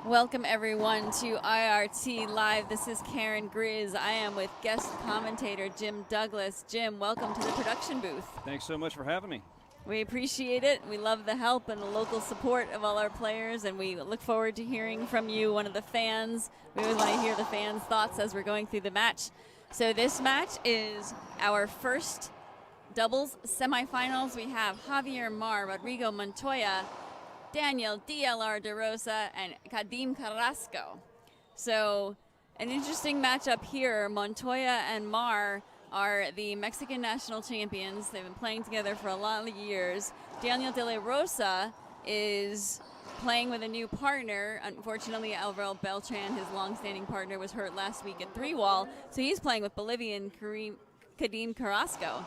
Welcome everyone to IRT Live. This is Karen Grizz. I am with guest commentator Jim Douglas. Jim, welcome to the production booth. Thanks so much for having me. We appreciate it. We love the help and the local support of all our players, and we look forward to hearing from you, one of the fans. We always want to hear the fans' thoughts as we're going through the match. So this match is our first doubles semifinals. We have Javier Mar, Rodrigo Montoya, Daniel DLR de Rosa, and Kadim Carrasco. So an interesting matchup here. Montoya and Mar are the Mexican national champions. They've been playing together for a lot of years. Daniel de la Rosa is playing with a new partner. Unfortunately, Alvaro Beltran, his long-standing partner, was hurt last week at 3-wall, so he's playing with Bolivian Kadim Carrasco.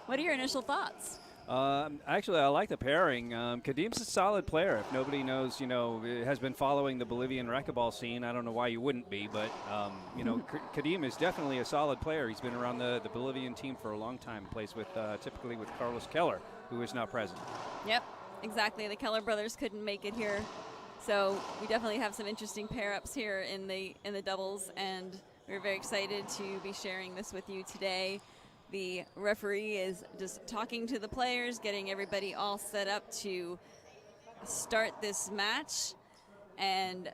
What are your initial thoughts? Actually, I like the pairing. Kadim's a solid player. If nobody knows, has been following the Bolivian racquetball scene, I don't know why you wouldn't be, but, Kadim is definitely a solid player. He's been around the Bolivian team for a long time, plays with typically with Carlos Keller, who is now present. Yep, exactly. The Keller brothers couldn't make it here, so we definitely have some interesting pair-ups here in the doubles, and we're very excited to be sharing this with you today. The referee is just talking to the players, getting everybody all set up to start this match. And,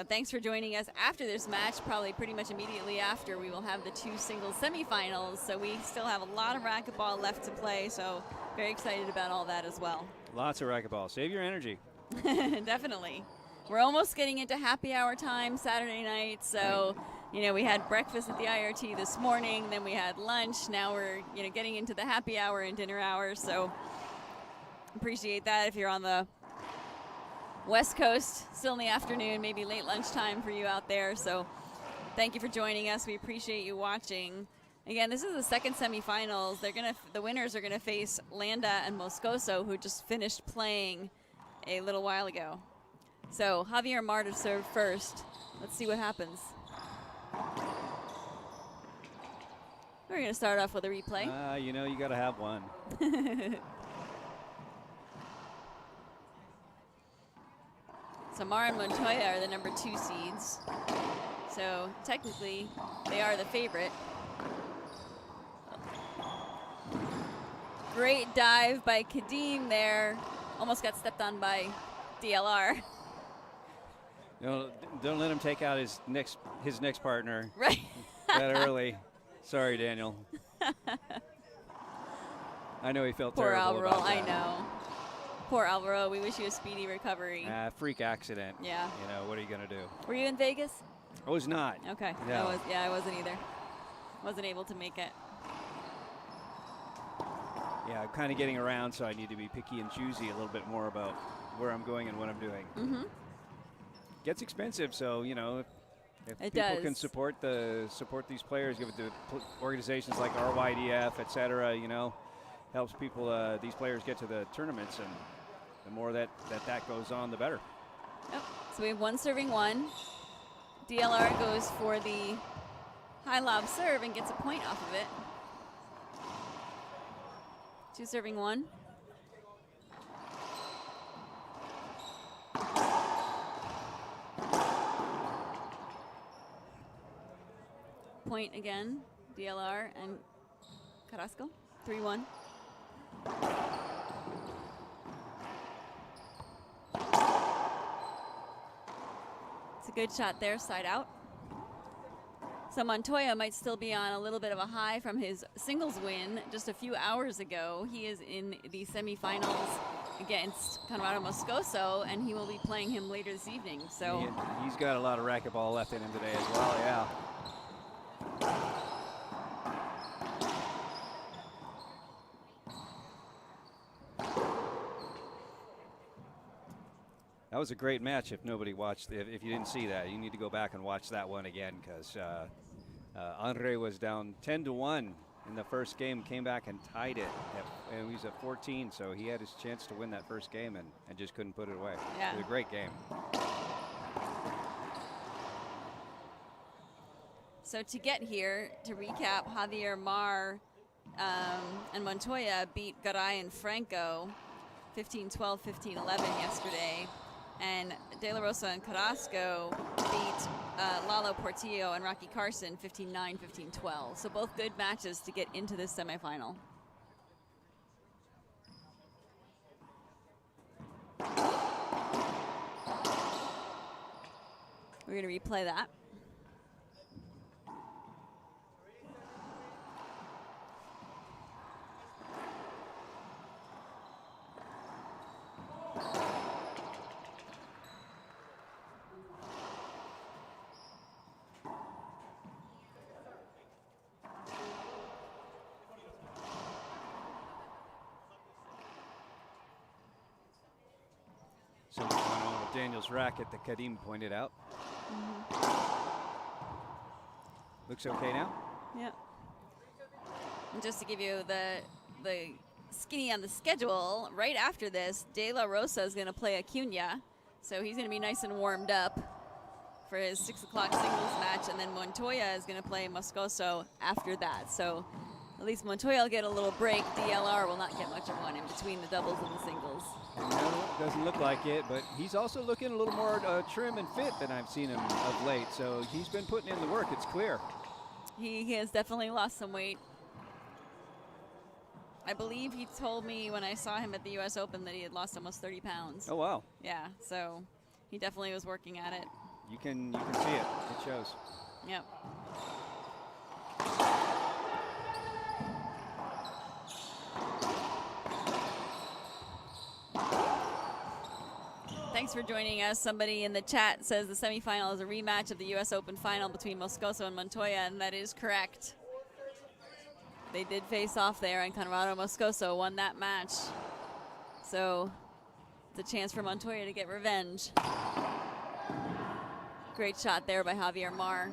thanks for joining us after this match. Probably pretty much immediately after, we will have the two singles semifinals. So we still have a lot of racquetball left to play. So very excited about all that as well. Lots of racquetball. Save your energy. Definitely. We're almost getting into happy hour time Saturday night. So, we had breakfast at the IRT this morning, then we had lunch. Now we're, getting into the happy hour and dinner hour. So appreciate that if you're on the West Coast, still in the afternoon, maybe late lunchtime for you out there. So thank you for joining us. We appreciate you watching. Again, this is the second semifinals. The winners are gonna face Landa and Moscoso, who just finished playing a little while ago. So Javier Mar to serve first. Let's see what happens. We're going to start off with a replay. You got to have one. So Mar and Montoya are the number 2 seeds. So technically, they are the favorite. Great dive by Kadim there. Almost got stepped on by DLR. Don't let him take out his next partner. Right. That early. Sorry, Daniel. I know he felt Poor terrible Alvaro, about that. I know. Poor Alvaro, we wish you a speedy recovery. Freak accident. Yeah. What are you going to do? Were you in Vegas? I was not. Okay. No. I wasn't either. Wasn't able to make it. Yeah, I'm kind of getting around, so I need to be picky and choosy a little bit more about where I'm going and what I'm doing. Mm-hmm. Gets expensive, so if It people does. can support these players, give it to organizations like RYDF, et cetera, helps people these players get to the tournaments, and the more that goes on, the better. Yep. So we have one serving one. DLR goes for the high lob serve and gets a point off of it. 2 serving 1. Point again, DLR and Carrasco, 3-1. It's a good shot there, side out. So Montoya might still be on a little bit of a high from his singles win just a few hours ago. He is in the semifinals against Conrado Moscoso, and he will be playing him later this evening. So he's got a lot of racquetball left in him today as well, yeah. That was a great match. If nobody watched, if you didn't see that, you need to go back and watch that one again, because Andre was down 10-1 in the first game, came back and tied it, and he was at 14, so he had his chance to win that first game and just couldn't put it away. Yeah. It was a great game. So to get here, to recap, Javier Mar and Montoya beat Garay and Franco 15-12, 15-11 yesterday. And De La Rosa and Carrasco beat Lalo Portillo and Rocky Carson 15-9, 15-12. So both good matches to get into this semifinal. We're going to replay that. Something going on with Daniel's racket that Kadim pointed out. Looks okay now? Yep. And just to give you the skinny on the schedule, right after this, De La Rosa is going to play Acuna. So he's going to be nice and warmed up for his 6 o'clock singles match. And then Montoya is going to play Moscoso after that. So at least Montoya will get a little break. DLR will not get much of one in between the doubles and the singles. No, doesn't look like it, but he's also looking a little more trim and fit than I've seen him of late. So he's been putting in the work, it's clear. He has definitely lost some weight. I believe he told me when I saw him at the U.S. Open that he had lost almost 30 pounds. Oh, wow. Yeah, so he definitely was working at it. You can see it. It shows. Yep. Thanks for joining us. Somebody in the chat says the semifinal is a rematch of the U.S. Open final between Moscoso and Montoya, and that is correct. They did face off there, and Conrado Moscoso won that match. So it's a chance for Montoya to get revenge. Great shot there by Javier Mar.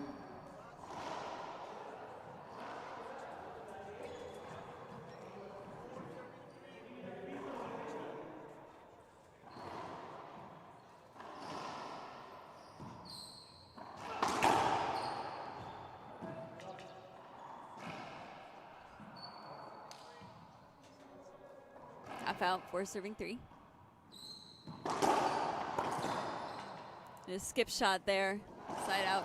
Half out for serving 3. A skip shot there, side out.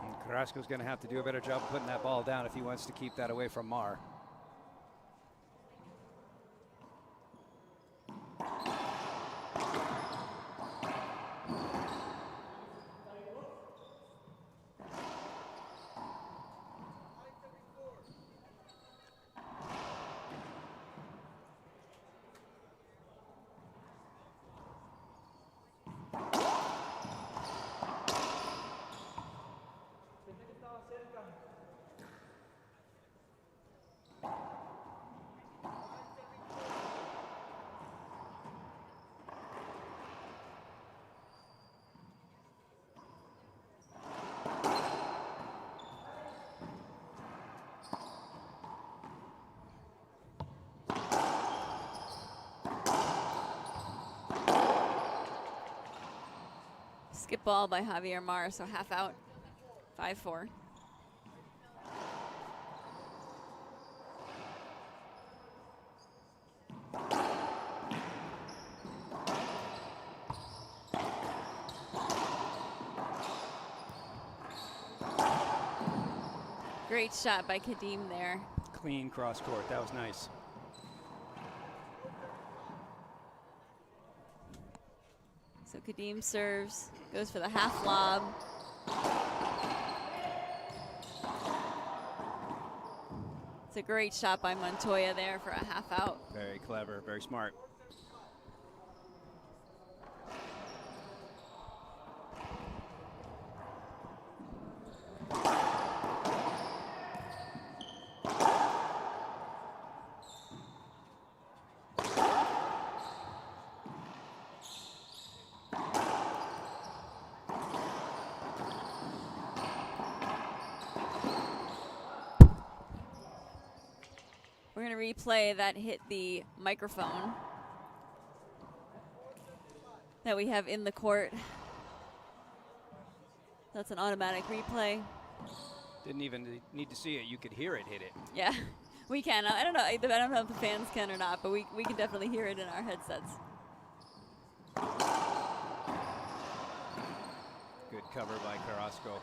And Carrasco's going to have to do a better job of putting that ball down if he wants to keep that away from Mar. Skip ball by Javier Mar, so half out, 5-4. Great shot by Kadim there. Clean cross court, that was nice. So Kadim serves, goes for the half lob. It's a great shot by Montoya there for a half out. Very clever, very smart. We're going to replay that hit the microphone that we have in the court. That's an automatic replay. Didn't even need to see it. You could hear it hit it. Yeah, we can. I don't know if the fans can or not, but we can definitely hear it in our headsets. Good cover by Carrasco.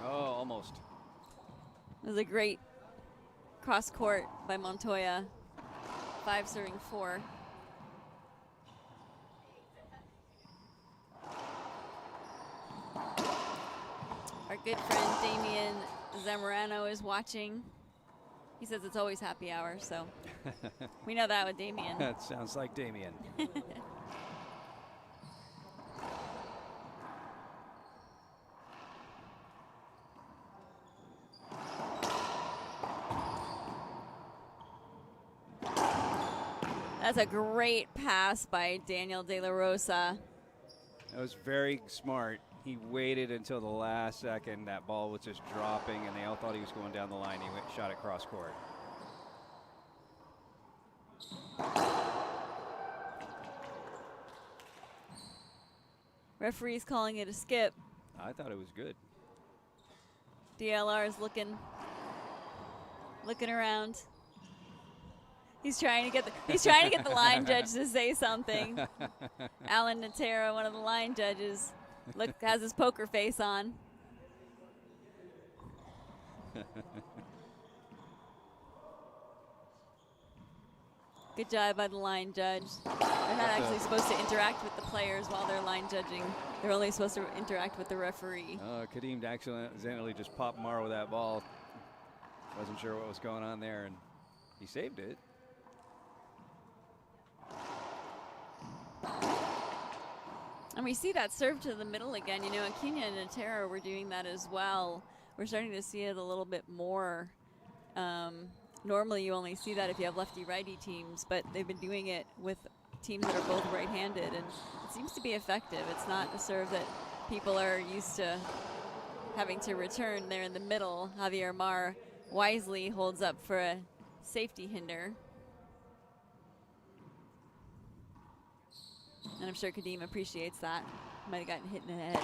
Oh, almost. It was a great cross court by Montoya. 5 serving 4. Our good friend Damian Zamorano is watching. He says it's always happy hour, so we know that with Damian. That sounds like Damian. That's a great pass by Daniel De La Rosa. That was very smart. He waited until the last second. That ball was just dropping, and they all thought he was going down the line. He shot it cross court. Referee's calling it a skip. I thought it was good. DLR is looking around. He's trying to get the line judge to say something. Alan Natera, one of the line judges, has his poker face on. Good job by the line judge. They're not actually supposed to interact with the players while they're line judging. They're only supposed to interact with the referee. Kadeem accidentally just popped Mar with that ball. Wasn't sure what was going on there, and he saved it. And we see that serve to the middle again. You know, Aquino and Natera were doing that as well. We're starting to see it a little bit more. Normally you only see that if you have lefty-righty teams, but they've been doing it with teams that are both right-handed, and it seems to be effective. It's not a serve that people are used to having to return there in the middle. Javier Mar wisely holds up for a safety hinder. And I'm sure Kadeem appreciates that. Might have gotten hit in the head.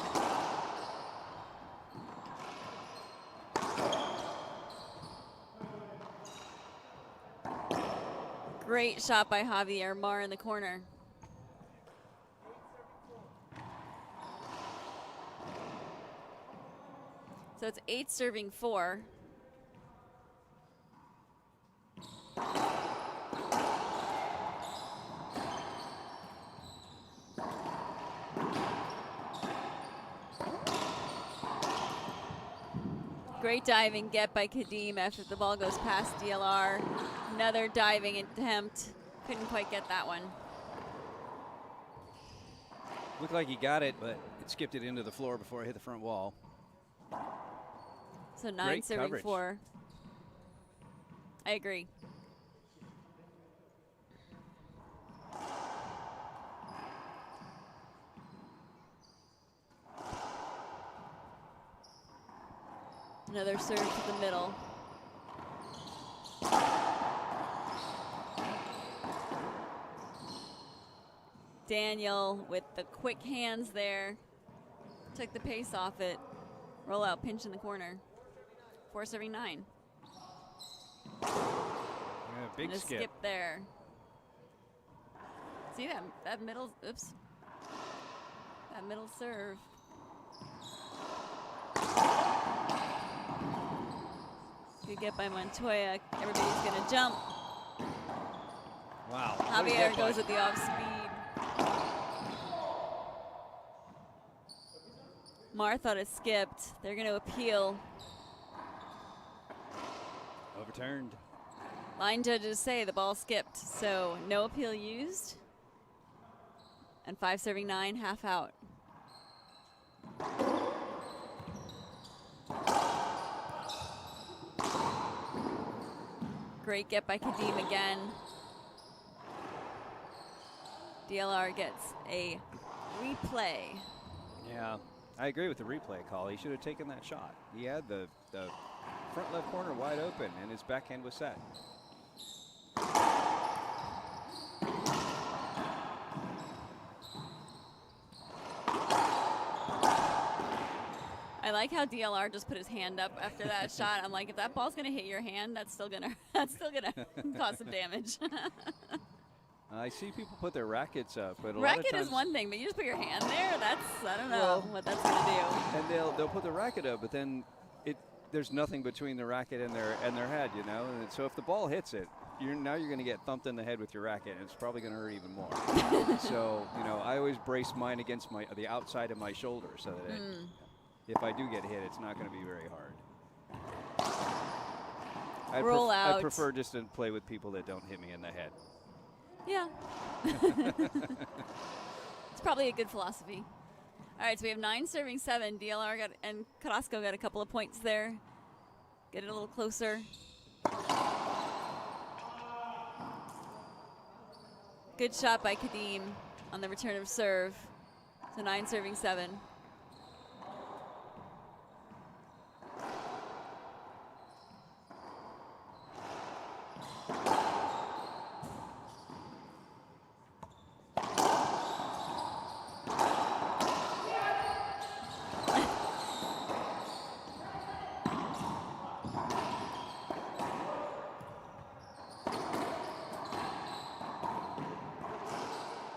Great shot by Javier Mar in the corner. So it's 8 serving 4. Great diving get by Kadeem after the ball goes past DLR. Another diving attempt. Couldn't quite get that one. Looked like he got it, but it skipped it into the floor before it hit the front wall. So 9 serving 4. I agree. Another serve to the middle. Daniel with the quick hands there. Took the pace off it. Roll out, pinch in the corner. 4 serving 9. Yeah, big and a skip there. See that middle, oops. That middle serve. Good get by Montoya. Everybody's going to jump. Wow. Javier goes with the off speed. Mar thought it skipped. They're going to appeal. Overturned. Line judges say the ball skipped, so no appeal used. And 5 serving 9, half out. Great get by Kadeem again. DLR gets a replay. Yeah, I agree with the replay call. He should have taken that shot. He had the front left corner wide open, and his backhand was set. like how DLR just put his hand up after that shot. I'm like, if that ball's gonna hit your hand, that's still gonna cause some damage. I see people put their rackets up, but a lot of Racket times is one thing, but you just put your hand there. I don't know what that's gonna do. And they'll put the racket up, but then there's nothing between the racket and their head, you know. And so if the ball hits it, you're going to get thumped in the head with your racket, and it's probably going to hurt even more. So I always brace mine against the outside of my shoulder, so that if I do get hit, it's not going to be very hard. Roll out. I prefer just to play with people that don't hit me in the head. Yeah. It's probably a good philosophy. All right, so we have 9 serving 7. DLR and Carrasco got a couple of points there. Get it a little closer. Good shot by Kadeem on the return of serve. So 9 serving 7.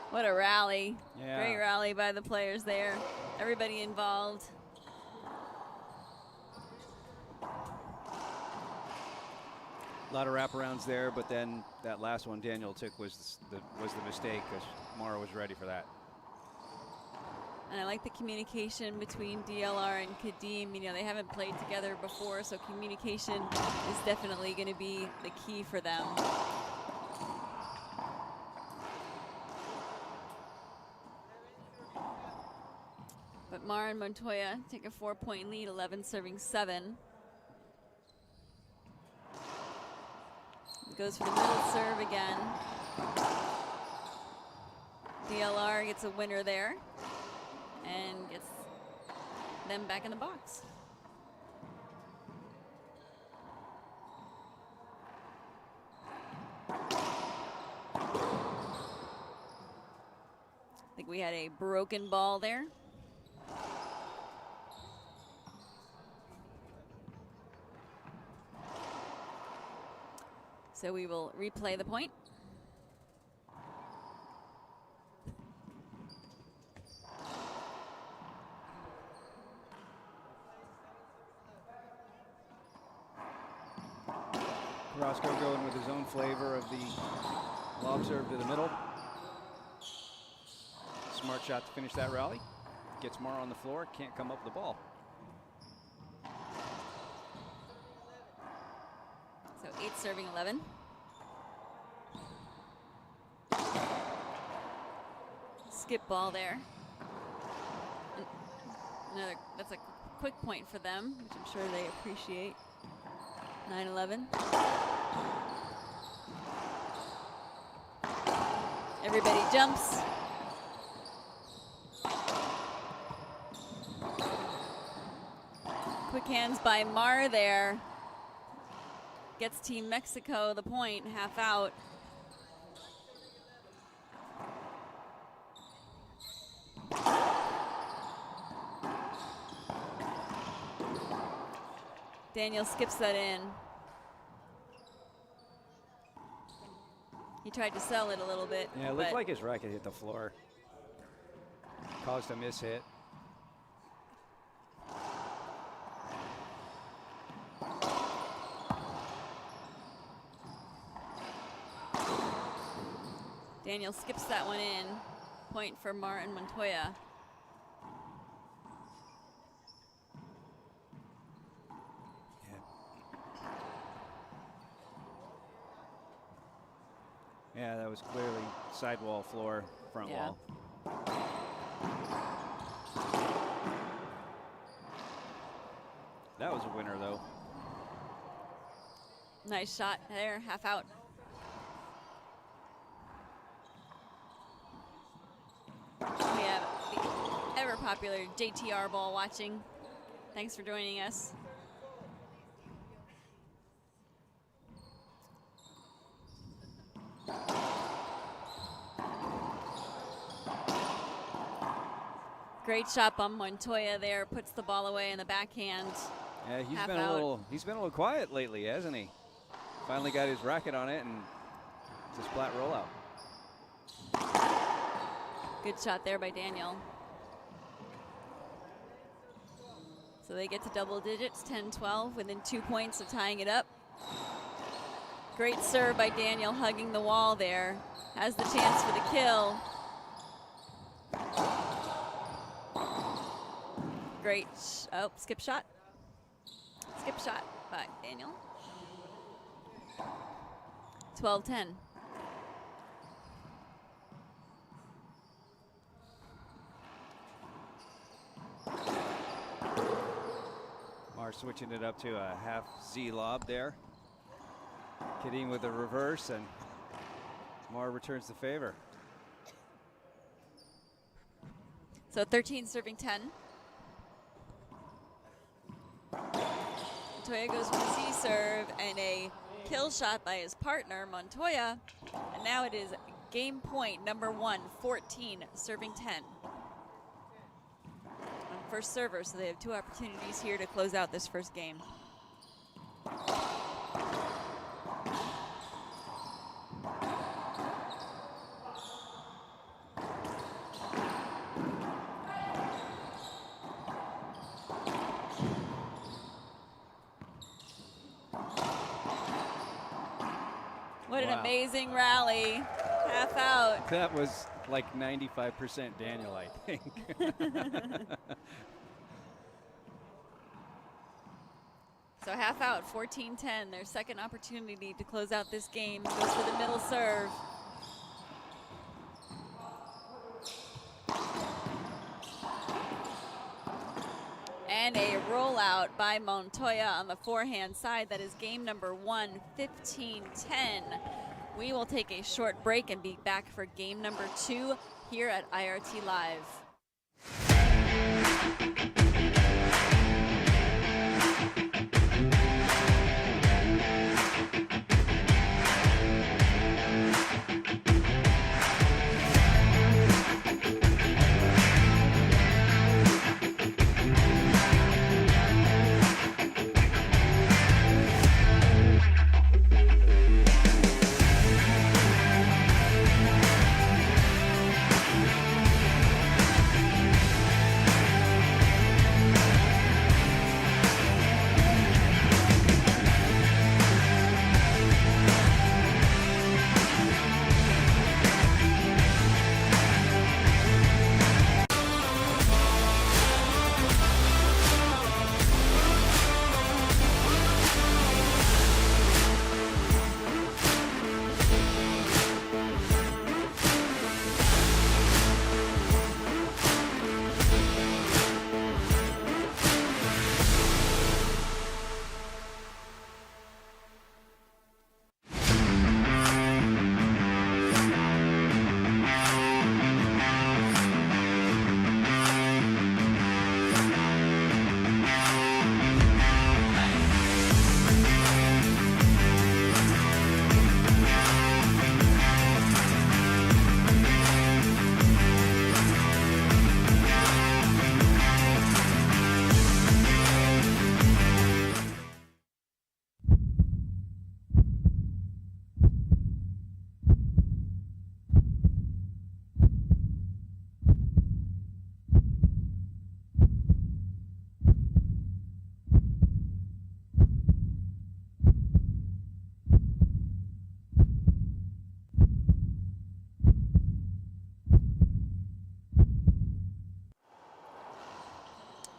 What a rally. Yeah. Great rally by the players there. Everybody involved. A lot of wraparounds there, but then that last one Daniel took was the mistake, because Mara was ready for that. And I like the communication between DLR and Kadeem. They haven't played together before, so communication is definitely going to be the key for them. But Mara and Montoya take a 4-point lead, 11 serving 7. Goes for the middle serve again. DLR gets a winner there and gets them back in the box. I think we had a broken ball there. So we will replay the point. Carrasco going with his own flavor of the lob serve to the middle. Smart shot to finish that rally. Gets Mara on the floor, can't come up with the ball. So 8 serving 11. Skip ball there. That's a quick point for them, which I'm sure they appreciate. 9-11. Everybody jumps. Quick hands by Mar there. Gets Team Mexico the point, half out. Daniel skips that in. He tried to sell it a little bit. Yeah, it looked like his racket hit the floor. Caused a mishit. Daniel skips that one in. Point for Martin Montoya. Yeah, that was clearly sidewall, floor, front wall. That was a winner, though. Nice shot there, half out. We have the ever popular JTR ball watching. Thanks for joining us. Great shot by Montoya there, puts the ball away in the backhand. Yeah, he's been a little quiet lately, hasn't he? Finally got his racket on it, and it's a flat rollout. Good shot there by Daniel. So they get to double digits, 10-12, within 2 points of tying it up. Great serve by Daniel, hugging the wall there. Has the chance for the kill. Great, skip shot. Skip shot by Daniel. 12-10. Mar switching it up to a half Z lob there. Kadim with a reverse, and Mar returns the favor. So 13 serving 10. Montoya goes for the Z serve and a kill shot by his partner, Montoya. And now it is game point number 1, 14, serving 10. On first server, so they have 2 opportunities here to close out this first game. What an amazing rally. Half out. That was like 95% Daniel, I think. So half out, 14-10. Their second opportunity to close out this game. Goes for the middle serve. And a rollout by Montoya on the forehand side. That is game number 1, 15-10. We will take a short break and be back for game number 2 here at IRT Live.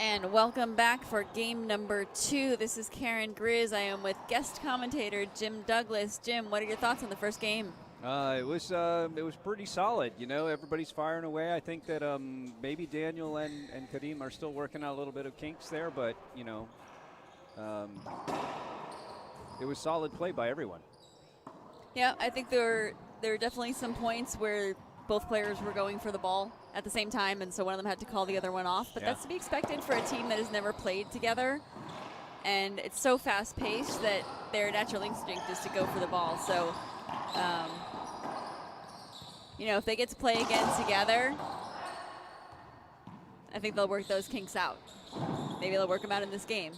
And welcome back for game number 2. This is Karen Grizz. I am with guest commentator Jim Douglas. Jim, what are your thoughts on the first game? It was pretty solid. You know, everybody's firing away. I think that maybe Daniel and Kadim are still working out a little bit of kinks there, but you know, it was solid play by everyone. Yeah, I think there were definitely some points where both players were going for the ball at the same time, and so one of them had to call the other one off. But that's to be expected for a team that has never played together. And it's so fast-paced that their natural instinct is to go for the ball. So, you know, if they get to play again together, I think they'll work those kinks out. Maybe they'll work them out in this game.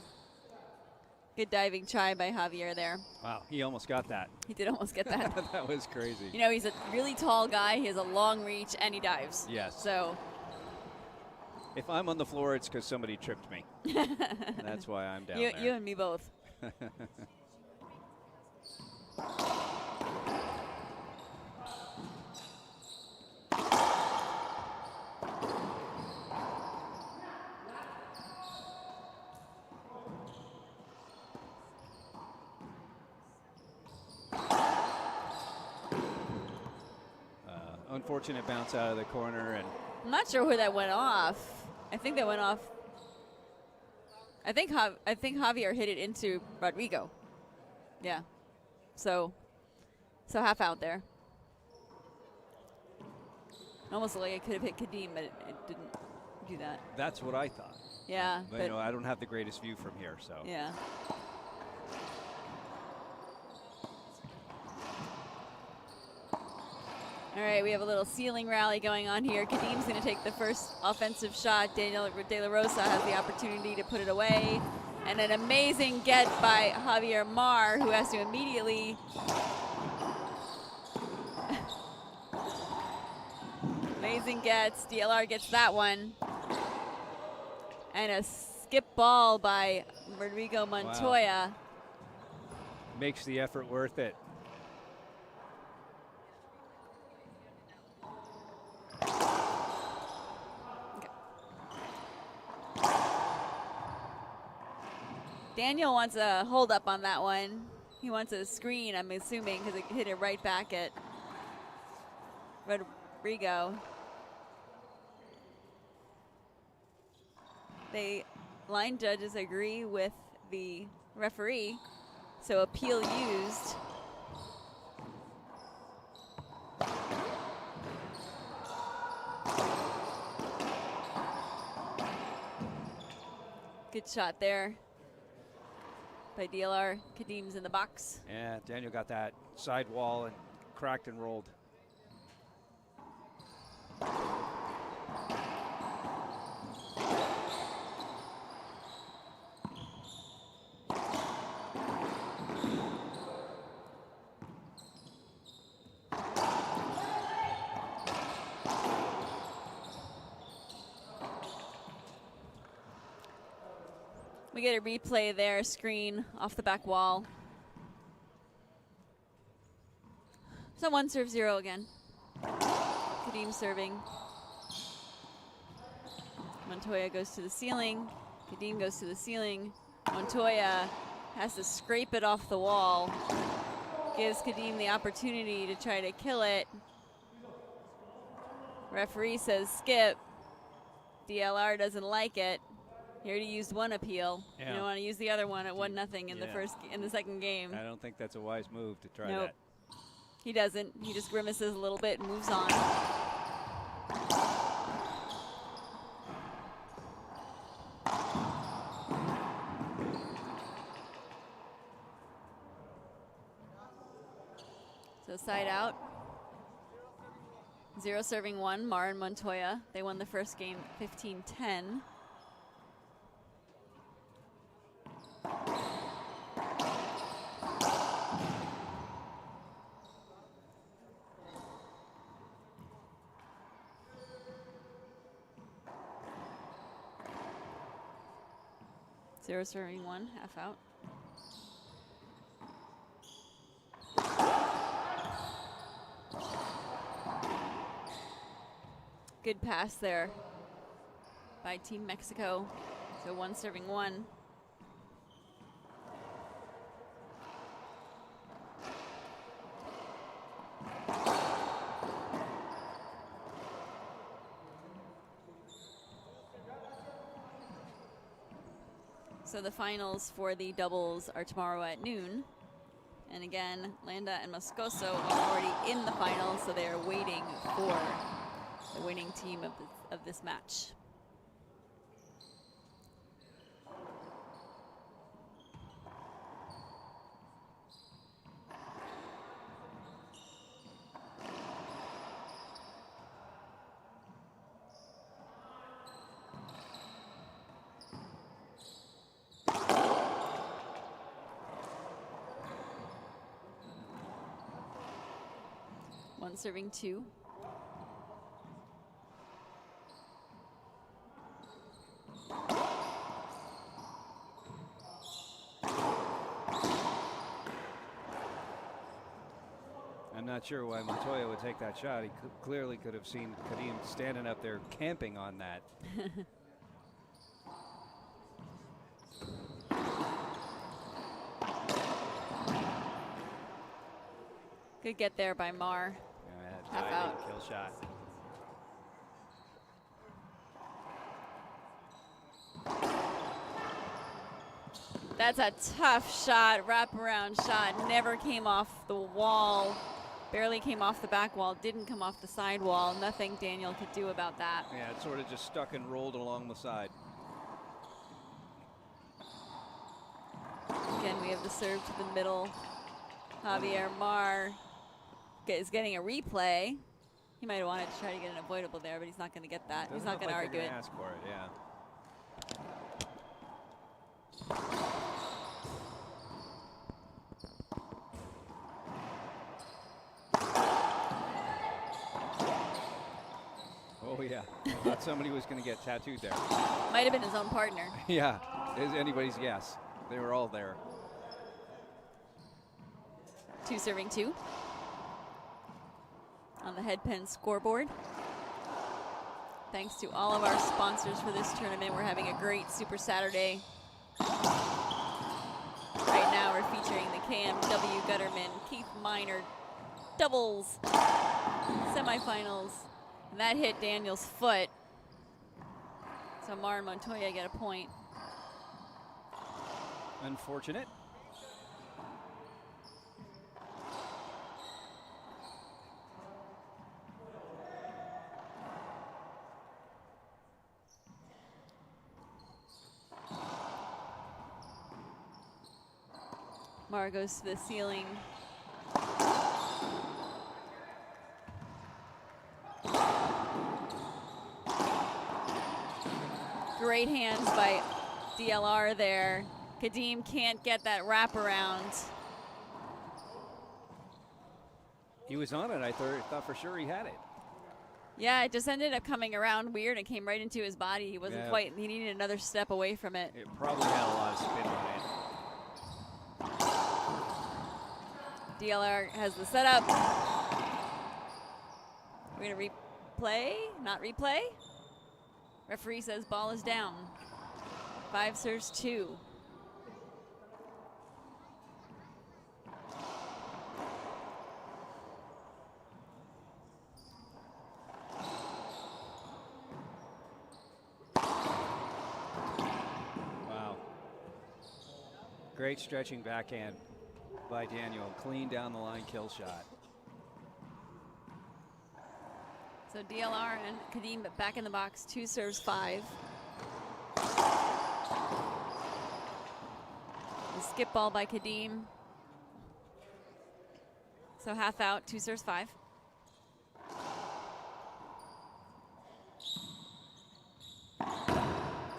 Good diving try by Javier there. Wow, he almost got that. He did almost get that. That was crazy. You know, he's a really tall guy. He has a long reach, and he dives. Yes. So if I'm on the floor, it's because somebody tripped me. That's why I'm down there. You and me both. Unfortunate bounce out of the corner, and I'm not sure where that went off. I think that went off. I think Javier hit it into Rodrigo. Yeah. So half out there. Almost like it could have hit Kadeem, but it didn't do that. that's what I thought. Yeah. But you know, I don't have the greatest view from here, so. Yeah. All right, we have a little ceiling rally going on here. Kadeem's going to take the first offensive shot. Daniel De La Rosa has the opportunity to put it away. And an amazing get by Javier Mar, who has to immediately amazing gets. DLR gets that one. And a skip ball by Rodrigo Montoya. Wow. Makes the effort worth it. Daniel wants a hold up on that one. He wants a screen, I'm assuming, because it hit it right back at Rodrigo. The line judges agree with the referee, so appeal used. Good shot there by DLR. Kadeem's in the box. Yeah, Daniel got that side wall and cracked and rolled. We get a replay there, screen off the back wall. So 1-0 again. Kadeem serving. Montoya goes to the ceiling. Kadeem goes to the ceiling. Montoya has to scrape it off the wall. Gives Kadeem the opportunity to try to kill it. Referee says skip. DLR doesn't like it. He already used one appeal. Yeah. You don't want to use the other one at 1-0 in the second game. I don't think that's a wise move to try Nope. that. He doesn't. He just grimaces a little bit and moves on. So side out. 0 serving 1, Mar and Montoya. They won the first game 15-10. Zero serving 1, half out. Good pass there by Team Mexico. So 1 serving 1. So the finals for the doubles are tomorrow at noon. And again, Landa and Moscoso are already in the finals, so they are waiting for the winning team of this match. One serving 2. I'm not sure why Montoya would take that shot. He clearly could have seen Kadim standing up there camping on that. Good get there by Mar. Yeah, Half out. kill shot. That's a tough shot, wraparound shot. Never came off the wall. Barely came off the back wall, didn't come off the side wall. Nothing Daniel could do about that. Yeah, it sort of just stuck and rolled along the side. Again, we have the serve to the middle. Javier Mar is getting a replay. He might have wanted to try to get an avoidable there, but he's not going to get that. He's not going to argue it. Ask for it, yeah. Oh yeah, I thought somebody was going to get tattooed there. Might have been his own partner. Yeah, is anybody's guess. They were all there. 2 serving 2 on the headpin scoreboard. Thanks to all of our sponsors for this tournament. We're having a great Super Saturday. Right now we're featuring the KMW Gutterman, Keith Minor doubles semifinals. And that hit Daniel's foot. So Mar and Montoya get a point. Unfortunate. Mar goes to the ceiling. Great hands by DLR there. Kadim can't get that wraparound. He was on it. I thought for sure he had it. Yeah, it just ended up coming around weird and came right into his body. He wasn't quite, he needed another step away from it. It probably had a lot of spin on it. DLR has the setup. We're going to replay, not replay. Referee says ball is down. 5 serves 2. Wow. Great stretching backhand by Daniel. Clean down the line kill shot. So DLR and Kadim back in the box, 2 serves 5. The skip ball by Kadim. So half out, 2 serves 5.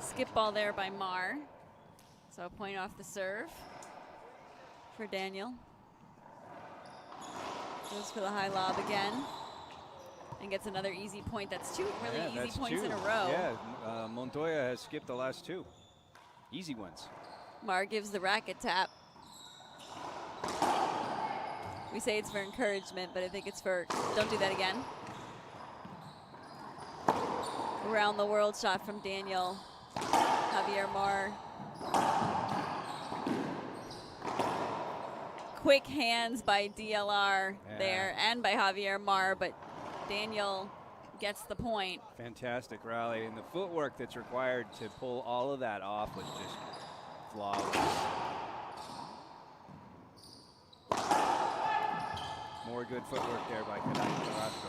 Skip ball there by Mar. So a point off the serve for Daniel. Goes for the high lob again. And gets another easy point. That's 2 really easy points in a row. Yeah, Montoya has skipped the last 2. Easy ones. Mar gives the racket tap. We say it's for encouragement, but I think it's for don't do that again. Around the world shot from Daniel. Javier Mar. Quick hands by DLR there and by Javier Mar, but Daniel gets the point. Fantastic rally, and the footwork that's required to pull all of that off was just flawless. More good footwork there by Carrasco.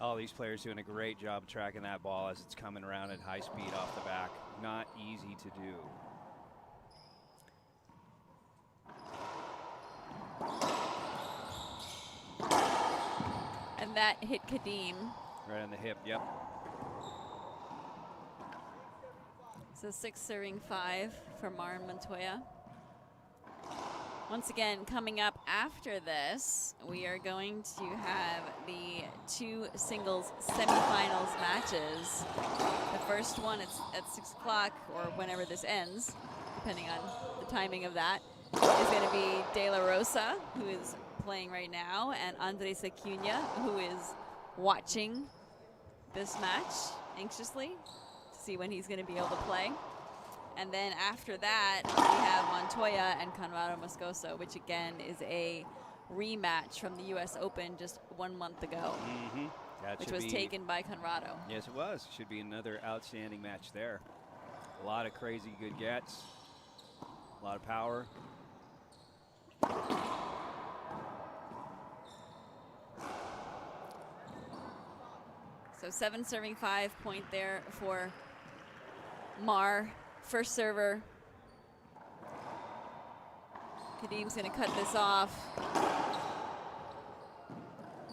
All these players doing a great job tracking that ball as it's coming around at high speed off the back. Not easy to do. And that hit Kadim. Right on the hip, yep. So 6 serving 5 for Mar Montoya. Once again, coming up after this, we are going to have the 2 singles semifinals matches. The first one it's at 6 o'clock or whenever this ends, depending on the timing of that, is going to be De La Rosa, who is playing right now, and Andres Acuna, who is watching this match anxiously to see when he's going to be able to play. And then after that, we have Montoya and Conrado Moscoso, which again is a rematch from the U.S. Open just 1 month ago, which was taken by Conrado. Yes, it was. Should be another outstanding match there. A lot of crazy good gets, a lot of power. So 7 serving 5 point there for Mar. First server. Kadim's going to cut this off.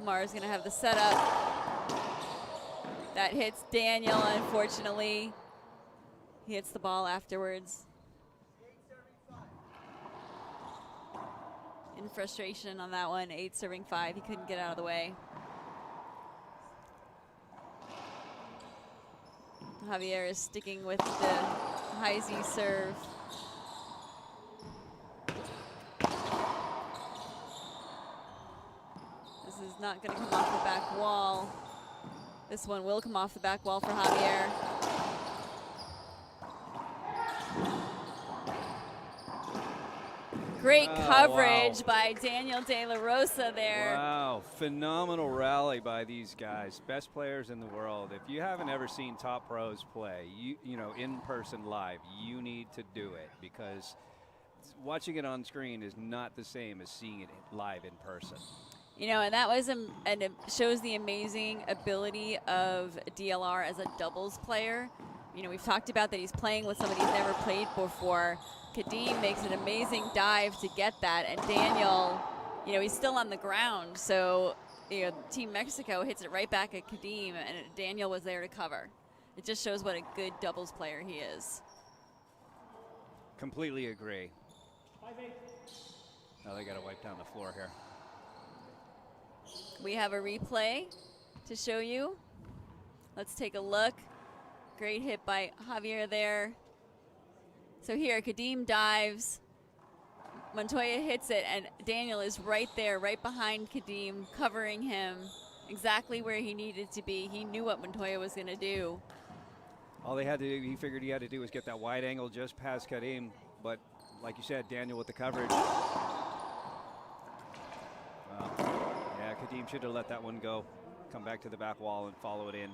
Mar's going to have the setup. That hits Daniel, unfortunately. He hits the ball afterwards. In frustration on that one, 8 serving 5. He couldn't get out of the way. Javier is sticking with the high Z serve. This is not going to come off the back wall. This one will come off the back wall for Javier. Great coverage by Daniel De La Rosa there. Wow, phenomenal rally by these guys. Best players in the world. If you haven't ever seen top pros play, you know, in person live, you need to do it, because watching it on screen is not the same as seeing it live in person. You know, and that was and it shows the amazing ability of DLR as a doubles player. You know, we've talked about that he's playing with somebody he's never played before. Kadim makes an amazing dive to get that, and Daniel, you know, he's still on the ground, so, you know, Team Mexico hits it right back at Kadim, and Daniel was there to cover. It just shows what a good doubles player he is. Completely agree. Now they got to wipe down the floor here. We have a replay to show you. Let's take a look. Great hit by Javier there. So here, Kadim dives. Montoya hits it, and Daniel is right there, right behind Kadim, covering him exactly where he needed to be. He knew what Montoya was going to do. All they had to do, he figured he had to do, was get that wide angle just past Kadim. But like you said, Daniel with the coverage. Yeah, Kadim should have let that one go. Come back to the back wall and follow it in.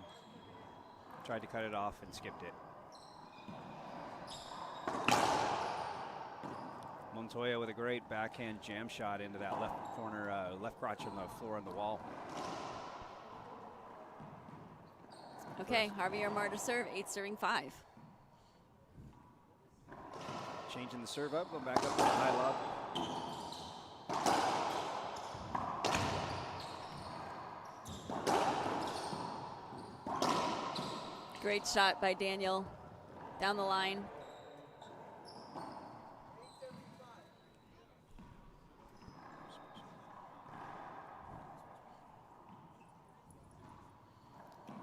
Tried to cut it off and skipped it. Montoya with a great backhand jam shot into that left corner, left crotch on the floor on the wall. Okay, Javier Mar to serve, 8 serving 5. Changing the serve up, going back up to the high lob. Great shot by Daniel down the line.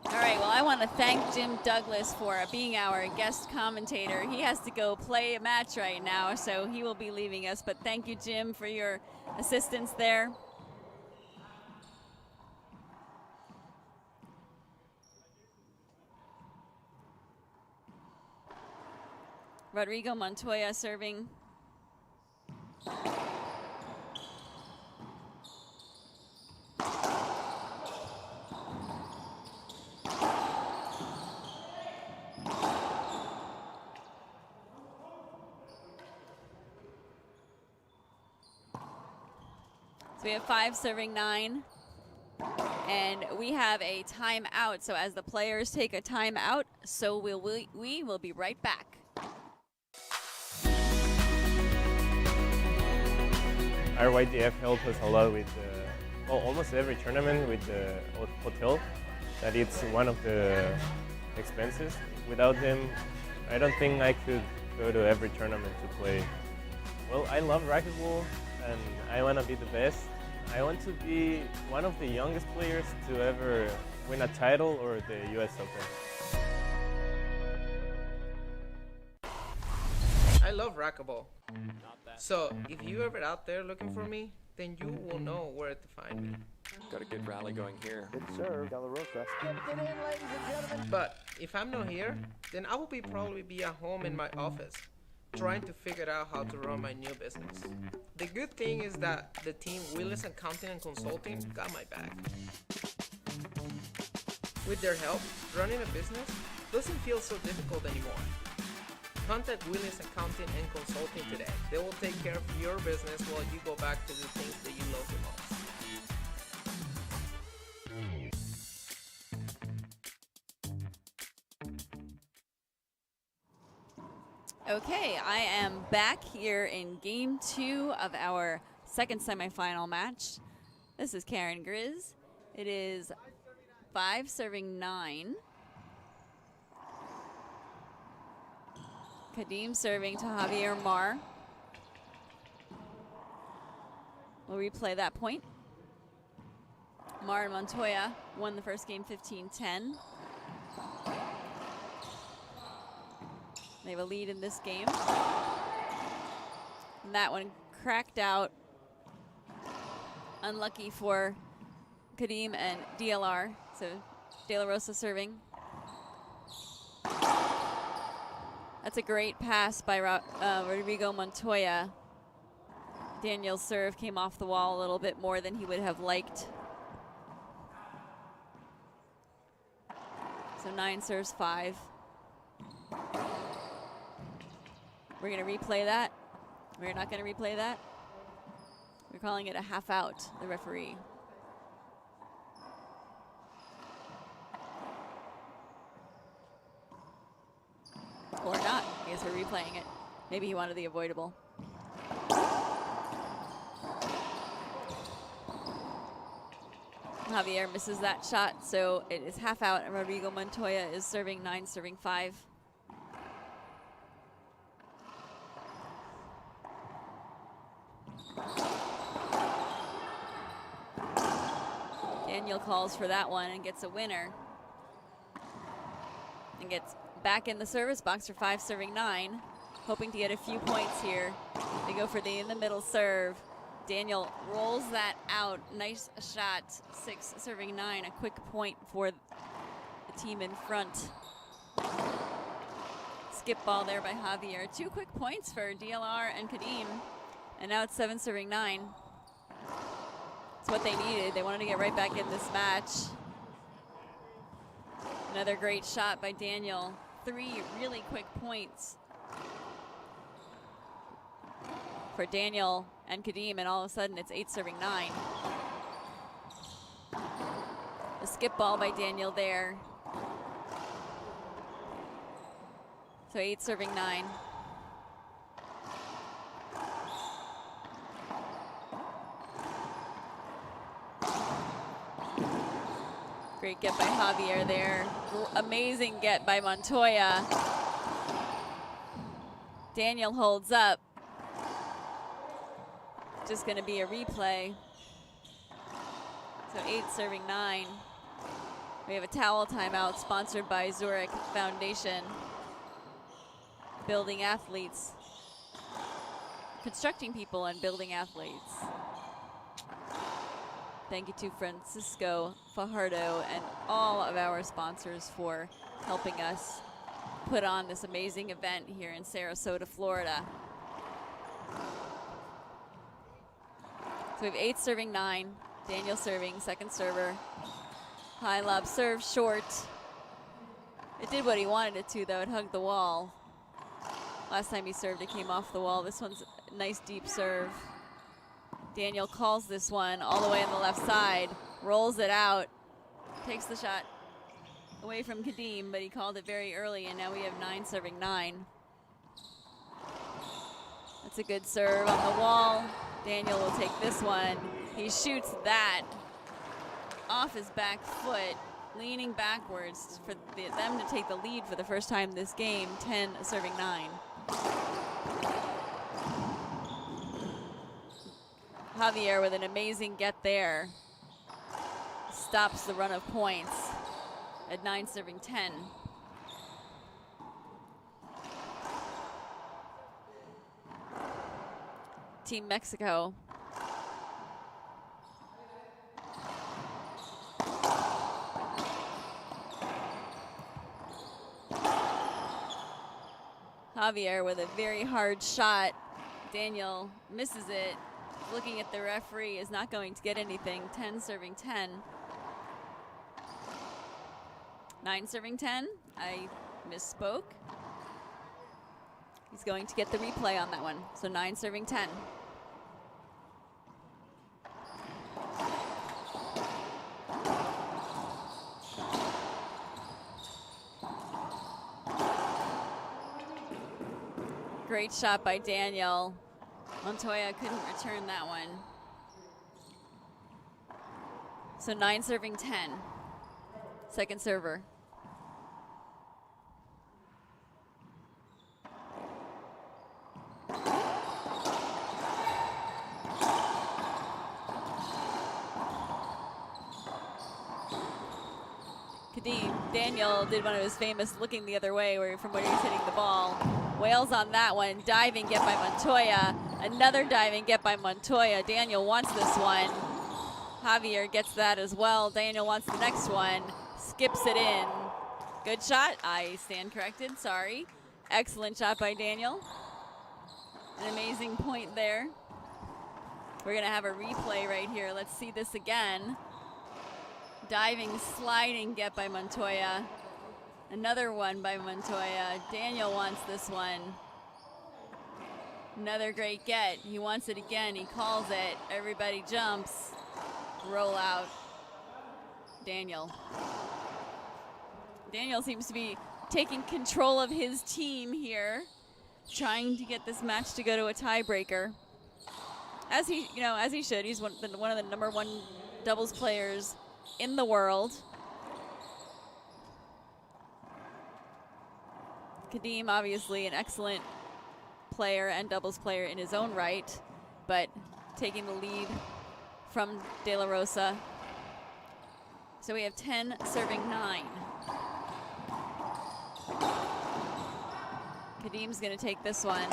All right, well, I want to thank Jim Douglas for being our guest commentator. He has to go play a match right now, so he will be leaving us. But thank you, Jim, for your assistance there. Rodrigo Montoya serving. So we have 5 serving 9. And we have a timeout. So as the players take a timeout, so we will be right back. Our YDF helped us a lot with almost every tournament with the hotel. that it's one of the expenses. Without him, I don't think I could go to every tournament to play. Well, I love racquetball and I want to be the best. I want to be one of the youngest players to ever win a title or the US Open. I love racquetball. So if you're ever out there looking for me, then you will know where to find me. Got a good rally going here. Good serve, Rosa. But if I'm not here, then I will probably be at home in my office, trying to figure out how to run my new business. The good thing is that the team Willis Accounting and Consulting got my back. With their help, running a business doesn't feel so difficult anymore. Contact Willis Accounting and Consulting today. They will take care of your business while you go back to the things that you love the most. Okay, I am back here in game 2 of our second semifinal match. This is Karen Grizz. It is 5 serving 9. Kadim serving to Javier Mar. We'll replay that point. Mar and Montoya won the first game 15-10. They have a lead in this game. And that one cracked out. Unlucky for Kadim and DLR. So De La Rosa serving. That's a great pass by Rodrigo Montoya. Daniel's serve came off the wall a little bit more than he would have liked. So 9 serves 5. We're going to replay that. We're not going to replay that. We're calling it a half out, the referee. Or not. I guess we're replaying it. Maybe he wanted the avoidable. Javier misses that shot, so it is half out, and Rodrigo Montoya is serving 9, serving 5. Daniel calls for that one and gets a winner. And gets back in the service box for 5 serving 9. Hoping to get a few points here. They go for the in the middle serve. Daniel rolls that out. Nice shot. 6 serving 9. A quick point for the team in front. Skip ball there by Javier. 2 quick points for DLR and Kadim. And now it's 7 serving 9. It's what they needed. They wanted to get right back in this match. Another great shot by Daniel. 3 really quick points for Daniel and Kadim, and all of a sudden it's 8 serving 9. A skip ball by Daniel there. So 8 serving 9. Great get by Javier there. Amazing get by Montoya. Daniel holds up. Just going to be a replay. So 8 serving 9. We have a towel timeout sponsored by Zurich Foundation. Building athletes. Constructing people and building athletes. Thank you to Francisco Fajardo and all of our sponsors for helping us put on this amazing event here in Sarasota, Florida. So we have 8 serving 9. Daniel serving, second server. High lob serve short. It did what he wanted it to, though. It hugged the wall. Last time he served, it came off the wall. This one's a nice deep serve. Daniel calls this one all the way on the left side, rolls it out, takes the shot away from Kadim, but he called it very early, and now we have 9 serving 9. That's a good serve on the wall. Daniel will take this one. He shoots that off his back foot. leaning backwards for them to take the lead for the first time this game, 10 serving 9. Javier with an amazing get there. Stops the run of points at 9 serving 10. Team Mexico. Javier with a very hard shot. Daniel misses it. Looking at the referee, is not going to get anything. 10 serving 10. 9 serving 10. I misspoke. He's going to get the replay on that one. So 9 serving 10. Great shot by Daniel. Montoya couldn't return that one. So 9 serving 10. Second server. Daniel did one of his famous looking the other way from where he's hitting the ball. Wails on that one. Diving get by Montoya. Another diving get by Montoya. Daniel wants this one. Javier gets that as well. Daniel wants the next one. Skips it in. Good shot. I stand corrected. Sorry. Excellent shot by Daniel. An amazing point there. We're going to have a replay right here. Let's see this again. Diving, sliding get by Montoya. Another one by Montoya. Daniel wants this one. Another great get. He wants it again. He calls it. Everybody jumps. Roll out. Daniel. Daniel seems to be taking control of his team here, trying to get this match to go to a tiebreaker. As he should. He's one of the #1 doubles players in the world. Kadeem, obviously an excellent player and doubles player in his own right, but taking the lead from De La Rosa. So we have 10 serving 9. Kadeem's going to take this one.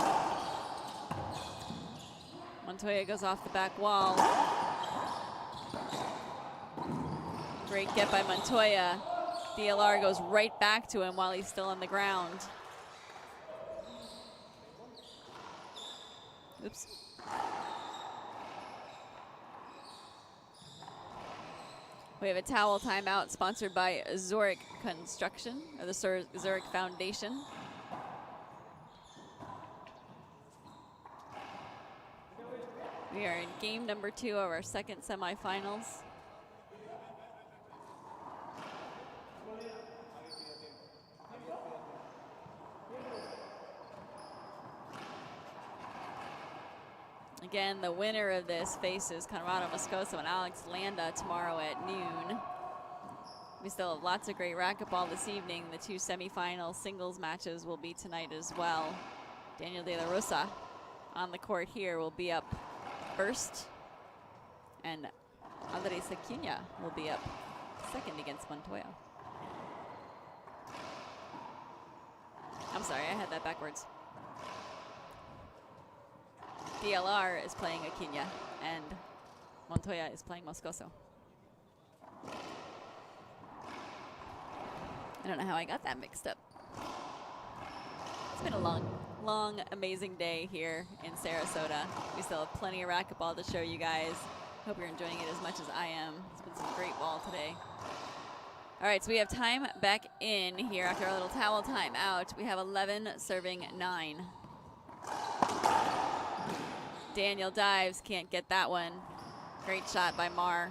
Montoya goes off the back wall. Great get by Montoya. DLR goes right back to him while he's still on the ground. Oops. We have a towel timeout sponsored by Zurich Construction, or the Zurich Foundation. We are in game number 2 of our second semifinals. Again, the winner of this faces Conrado Moscoso and Alex Landa tomorrow at noon. We still have lots of great racquetball this evening. The 2 semifinal singles matches will be tonight as well. Daniel De La Rosa on the court here will be up first, and Andres Aquina will be up second against Montoya. I'm sorry, I had that backwards. DLR is playing Aquina, and Montoya is playing Moscoso. I don't know how I got that mixed up. It's been a long, amazing day here in Sarasota. We still have plenty of racquetball to show you guys. Hope you're enjoying it as much as I am. It's been some great ball today. All right, so we have time back in here after our little towel time out. We have 11 serving 9. Daniel dives, can't get that one. Great shot by Mar.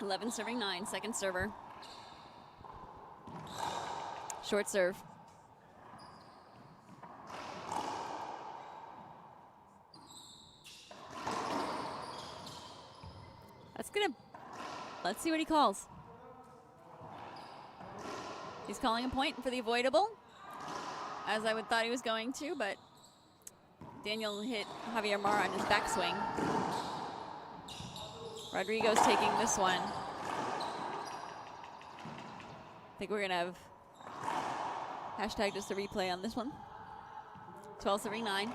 (11 serving 9), second server. Short serve. That's gonna, let's see what he calls. He's calling a point for the avoidable, as I would thought he was going to, but Daniel hit Javier Mar on his backswing. Rodrigo's taking this one. I think we're gonna have hashtag just a replay on this one. 12-9.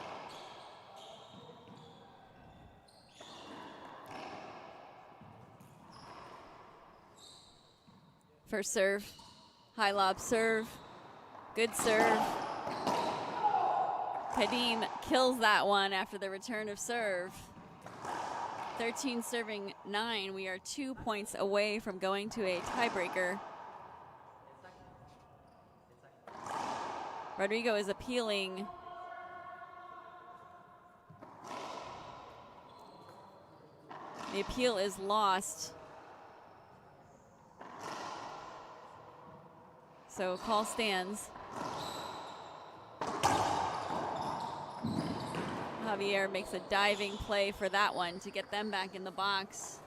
First serve, high lob serve, good serve. Kadim kills that one after the return of serve. 13-9. We are 2 points away from going to a tiebreaker. Rodrigo is appealing. The appeal is lost. So call stands. Javier makes a diving play for that one to get them back in the box.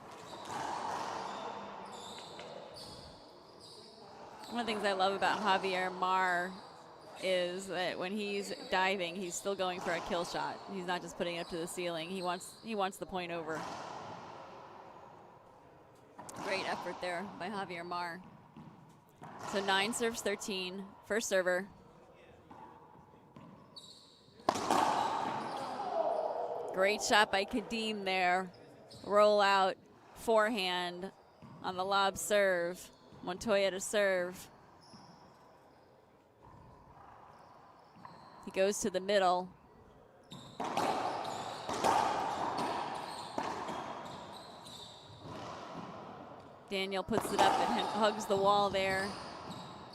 One of the things I love about Javier Mar is that when he's diving, he's still going for a kill shot. He's not just putting it up to the ceiling. He wants the point over. Great effort there by Javier Mar. So 9 serves 13. First server. Great shot by Kadim there. Roll out forehand on the lob serve. Montoya to serve. He goes to the middle. Daniel puts it up and hugs the wall there.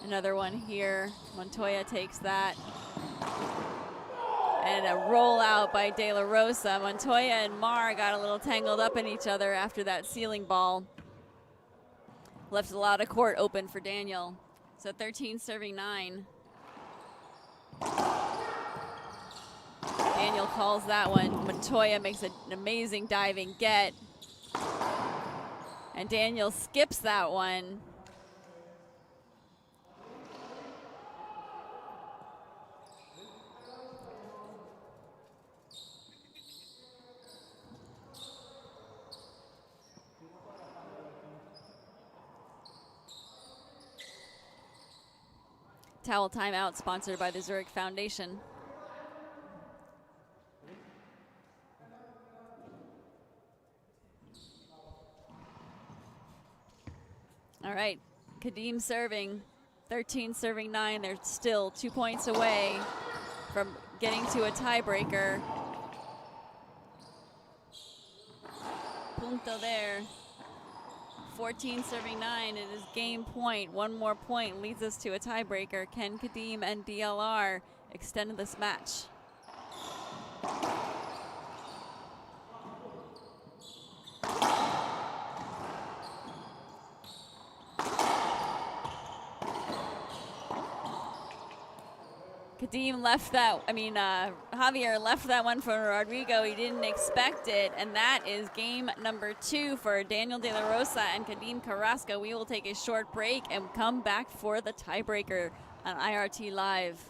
Another one here. Montoya takes that. And a rollout by De La Rosa. Montoya and Mar got a little tangled up in each other after that ceiling ball. Left a lot of court open for Daniel. So 13-9. Daniel calls that one. Montoya makes an amazing diving get. And Daniel skips that one. Towel timeout sponsored by the Zurich Foundation. All right, Kadim serving, 13-9. They're still 2 points away from getting to a tiebreaker. Punto there. 14-9. It is game point. One more point leads us to a tiebreaker. Can Kadim and DLR extend this match? Kadim left that, Javier left that one for Rodrigo. He didn't expect it, and that is game number 2 for Daniel De La Rosa and Kadim Carrasco. We will take a short break and come back for the tiebreaker on IRT Live.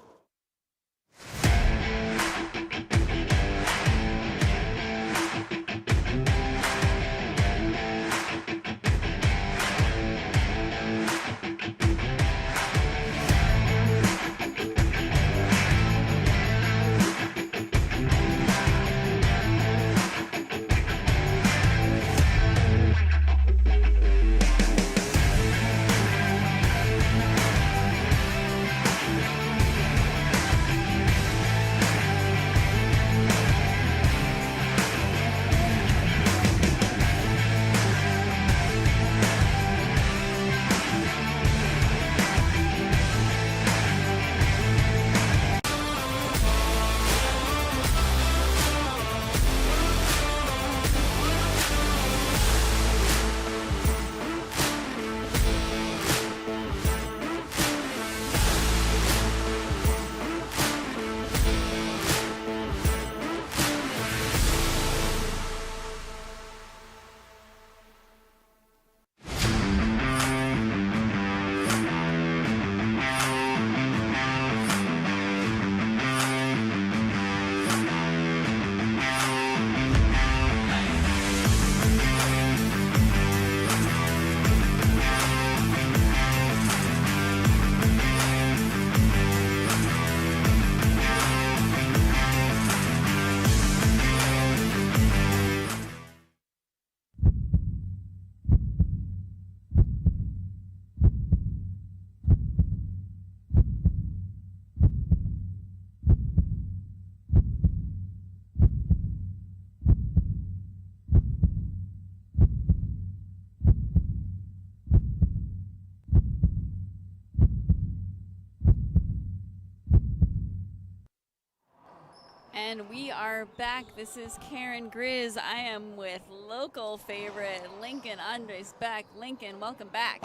And we are back. This is Karen Grizz. I am with local favorite Lincoln Andres Beck. Lincoln, welcome back.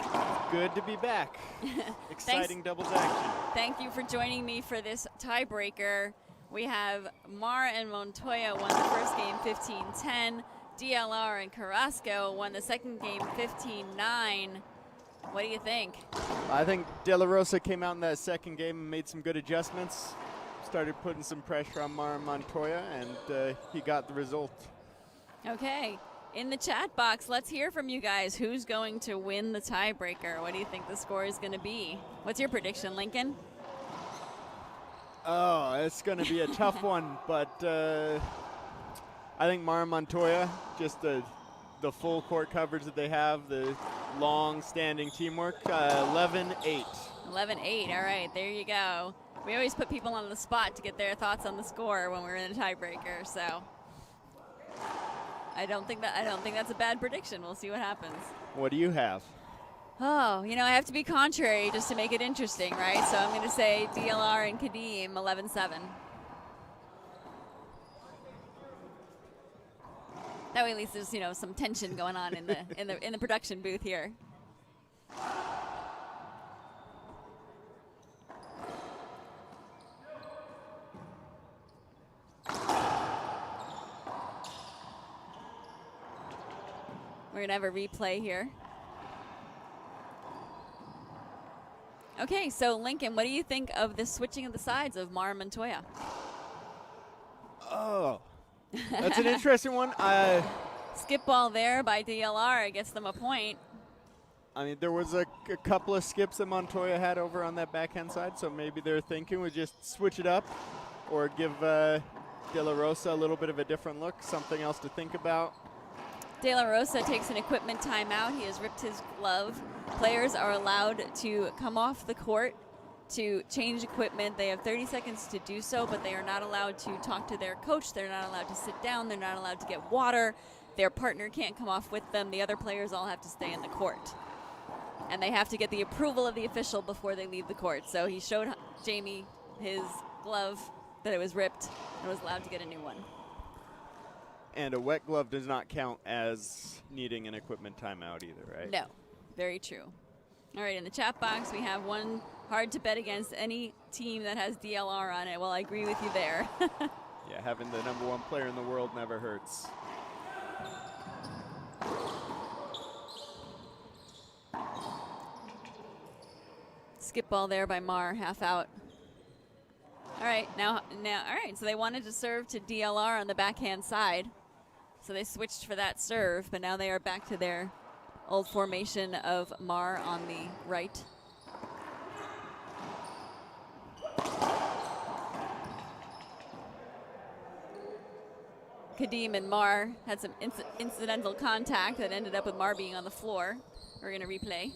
Good to be back. Exciting doubles action. Thank you for joining me for this tiebreaker. We have Mar and Montoya won the first game 15-10. DLR and Carrasco won the second game 15-9. What do you think? I think De La Rosa came out in that second game and made some good adjustments. Started putting some pressure on Mar and Montoya, and he got the result. Okay. In the chat box, let's hear from you guys. Who's going to win the tiebreaker? What do you think the score is going to be? What's your prediction, Lincoln? Oh, it's going to be a tough one, but I think Mar and Montoya, just the full court coverage that they have, the long-standing teamwork, 11-8. 11-8. All right, there you go. We always put people on the spot to get their thoughts on the score when we're in a tiebreaker, so I don't think that's a bad prediction. We'll see what happens. What do you have? Oh, you know, I have to be contrary just to make it interesting, right? So I'm going to say DLR and Kadeem 11-7. That way, at least there's, you know, some tension going on in the production booth here. We're going to have a replay here. Okay, so Lincoln, what do you think of the switching of the sides of Mar and Montoya? Oh, that's an interesting one. Skip ball there by DLR gets them a point. I mean, there was a couple of skips that Montoya had over on that backhand side, so maybe they're thinking we just switch it up or give De La Rosa a little bit of a different look, something else to think about. De La Rosa takes an equipment timeout. He has ripped his glove. Players are allowed to come off the court to change equipment. They have 30 seconds to do so, but they are not allowed to talk to their coach. They're not allowed to sit down. They're not allowed to get water. Their partner can't come off with them. The other players all have to stay in the court. And they have to get the approval of the official before they leave the court. So he showed Jamie his glove that it was ripped and was allowed to get a new one. And a wet glove does not count as needing an equipment timeout either, right? No, very true. All right, in the chat box, we have one hard to bet against any team that has DLR on it. Well, I agree with you there. Yeah, having the #1 player in the world never hurts. Skip ball there by Mar, half out. All right, now, all right, so they wanted to serve to DLR on the backhand side. So they switched for that serve, but now they are back to their old formation of Mar on the right. Kadeem and Mar had some incidental contact that ended up with Mar being on the floor. We're going to replay.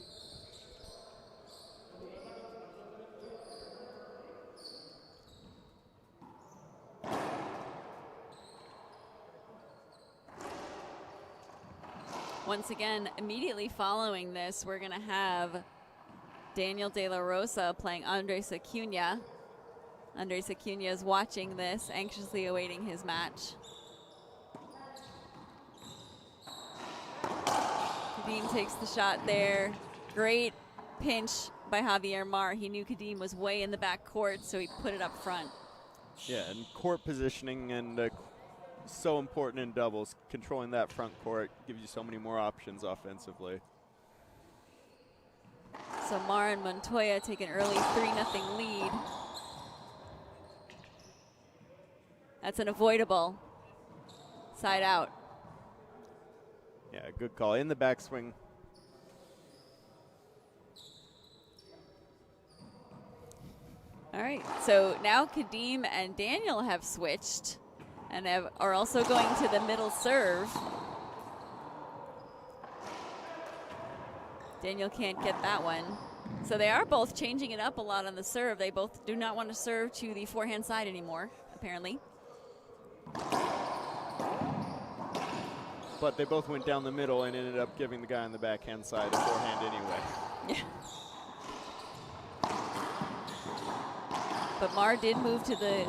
Once again, immediately following this, we're going to have Daniel De La Rosa playing Andres Acuna. Andres Acuna is watching this, anxiously awaiting his match. Kadeem takes the shot there. Great pinch by Javier Mar. He knew Kadeem was way in the back court, so he put it up front. Yeah, and court positioning and so important in doubles. Controlling that front court gives you so many more options offensively. So Mar and Montoya take an early 3-0 lead. That's an avoidable side out. Yeah, good call. In the backswing. All right, so now Kadeem and Daniel have switched and are also going to the middle serve. Daniel can't get that one. So they are both changing it up a lot on the serve. They both do not want to serve to the forehand side anymore, apparently. But they both went down the middle and ended up giving the guy on the backhand side a forehand anyway. Yeah. But Mar did move to the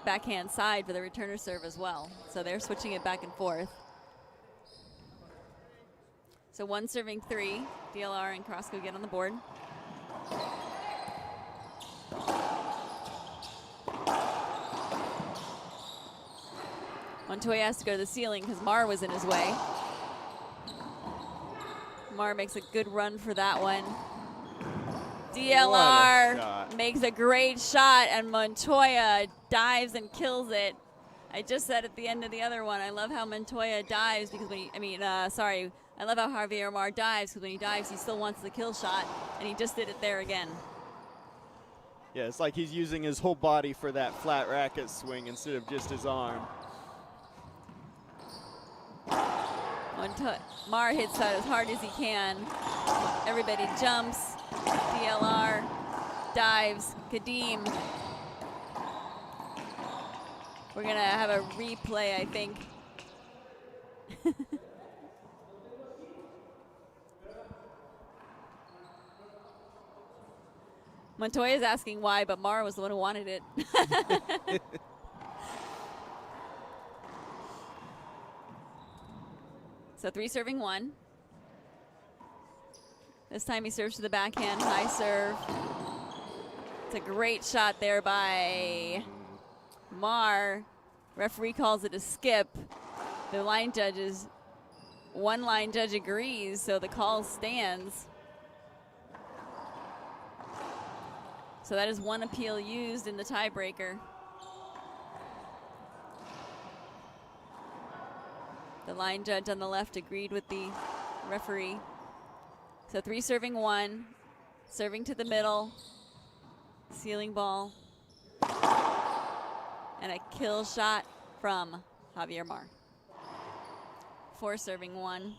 backhand side for the returner serve as well. So they're switching it back and forth. So 1 serving 3. DLR and Carrasco get on the board. Montoya has to go to the ceiling because Mar was in his way. Mar makes a good run for that one. DLR makes a great shot, and Montoya dives and kills it. I just said at the end of the other one, I love how Montoya dives because when I love how Javier Mar dives because when he dives, he still wants the kill shot, and he just did it there again. Yeah, it's like he's using his whole body for that flat racket swing instead of just his arm. Mar hits that as hard as he can. Everybody jumps. DLR dives. Kadeem. We're going to have a replay, I think. Montoya's asking why, but Mar was the one who wanted it. So 3 serving 1. This time he serves to the backhand, high serve. It's a great shot there by Mar. Referee calls it a skip. The line judges, one line judge agrees, so the call stands. So that is 1 appeal used in the tiebreaker. The line judge on the left agreed with the referee. So 3 serving 1, serving to the middle, ceiling ball, and a kill shot from Javier Mar. 4 serving 1.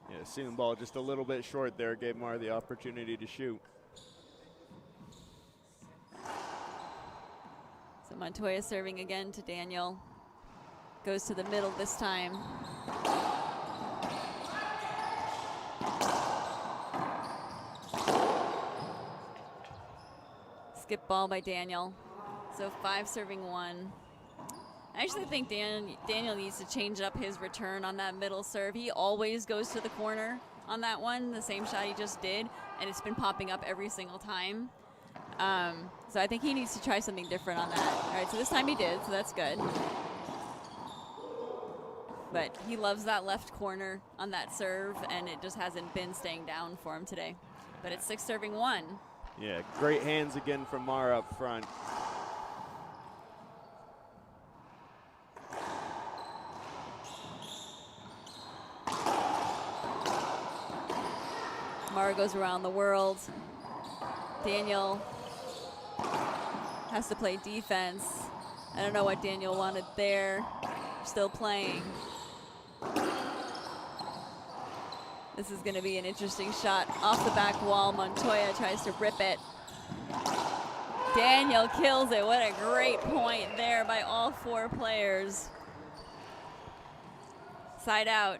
Yeah, ceiling ball just a little bit short there, gave Mar the opportunity to shoot. So Montoya serving again to Daniel. Goes to the middle this time. Skip ball by Daniel. So 5 serving 1. I actually think Daniel needs to change up his return on that middle serve. He always goes to the corner on that one, the same shot he just did, and it's been popping up every single time. So I think he needs to try something different on that. All right, so this time he did, so that's good. But he loves that left corner on that serve, and it just hasn't been staying down for him today. But it's 6 serving 1. Yeah, great hands again from Mar up front. Mar goes around the world. Daniel has to play defense. I don't know what Daniel wanted there. Still playing. This is going to be an interesting shot off the back wall. Montoya tries to rip it. Daniel kills it. What a great point there by all 4 players. Side out.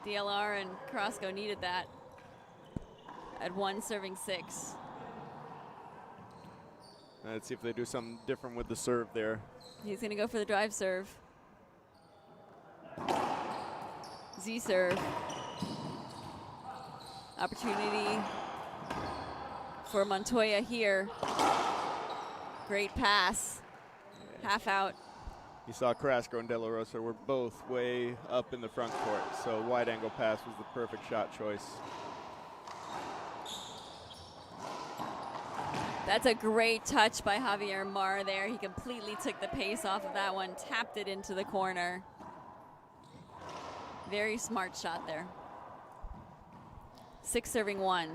DLR and Carrasco needed that at 1 serving 6. Let's see if they do something different with the serve there. He's going to go for the drive serve. Z serve. Opportunity for Montoya here. Great pass. Half out. You saw Carrasco and De La Rosa were both way up in the front court, so wide angle pass was the perfect shot choice. That's a great touch by Javier Mar there. He completely took the pace off of that one, tapped it into the corner. Very smart shot there. 6 serving 1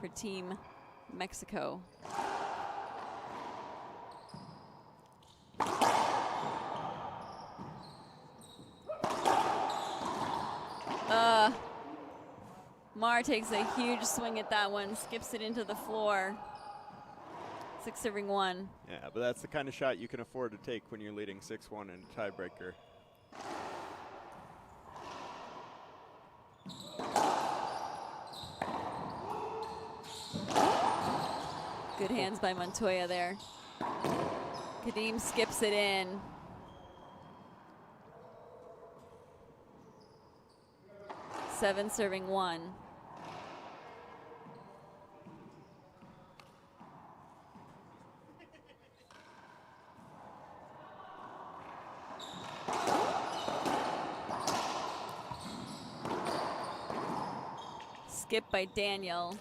for Team Mexico. Mar takes a huge swing at that one, skips it into the floor. 6 serving 1. Yeah, but that's the kind of shot you can afford to take when you're leading 6-1 in a tiebreaker. Good hands by Montoya there. Kadeem skips it in. Seven serving one. Skip by Daniel.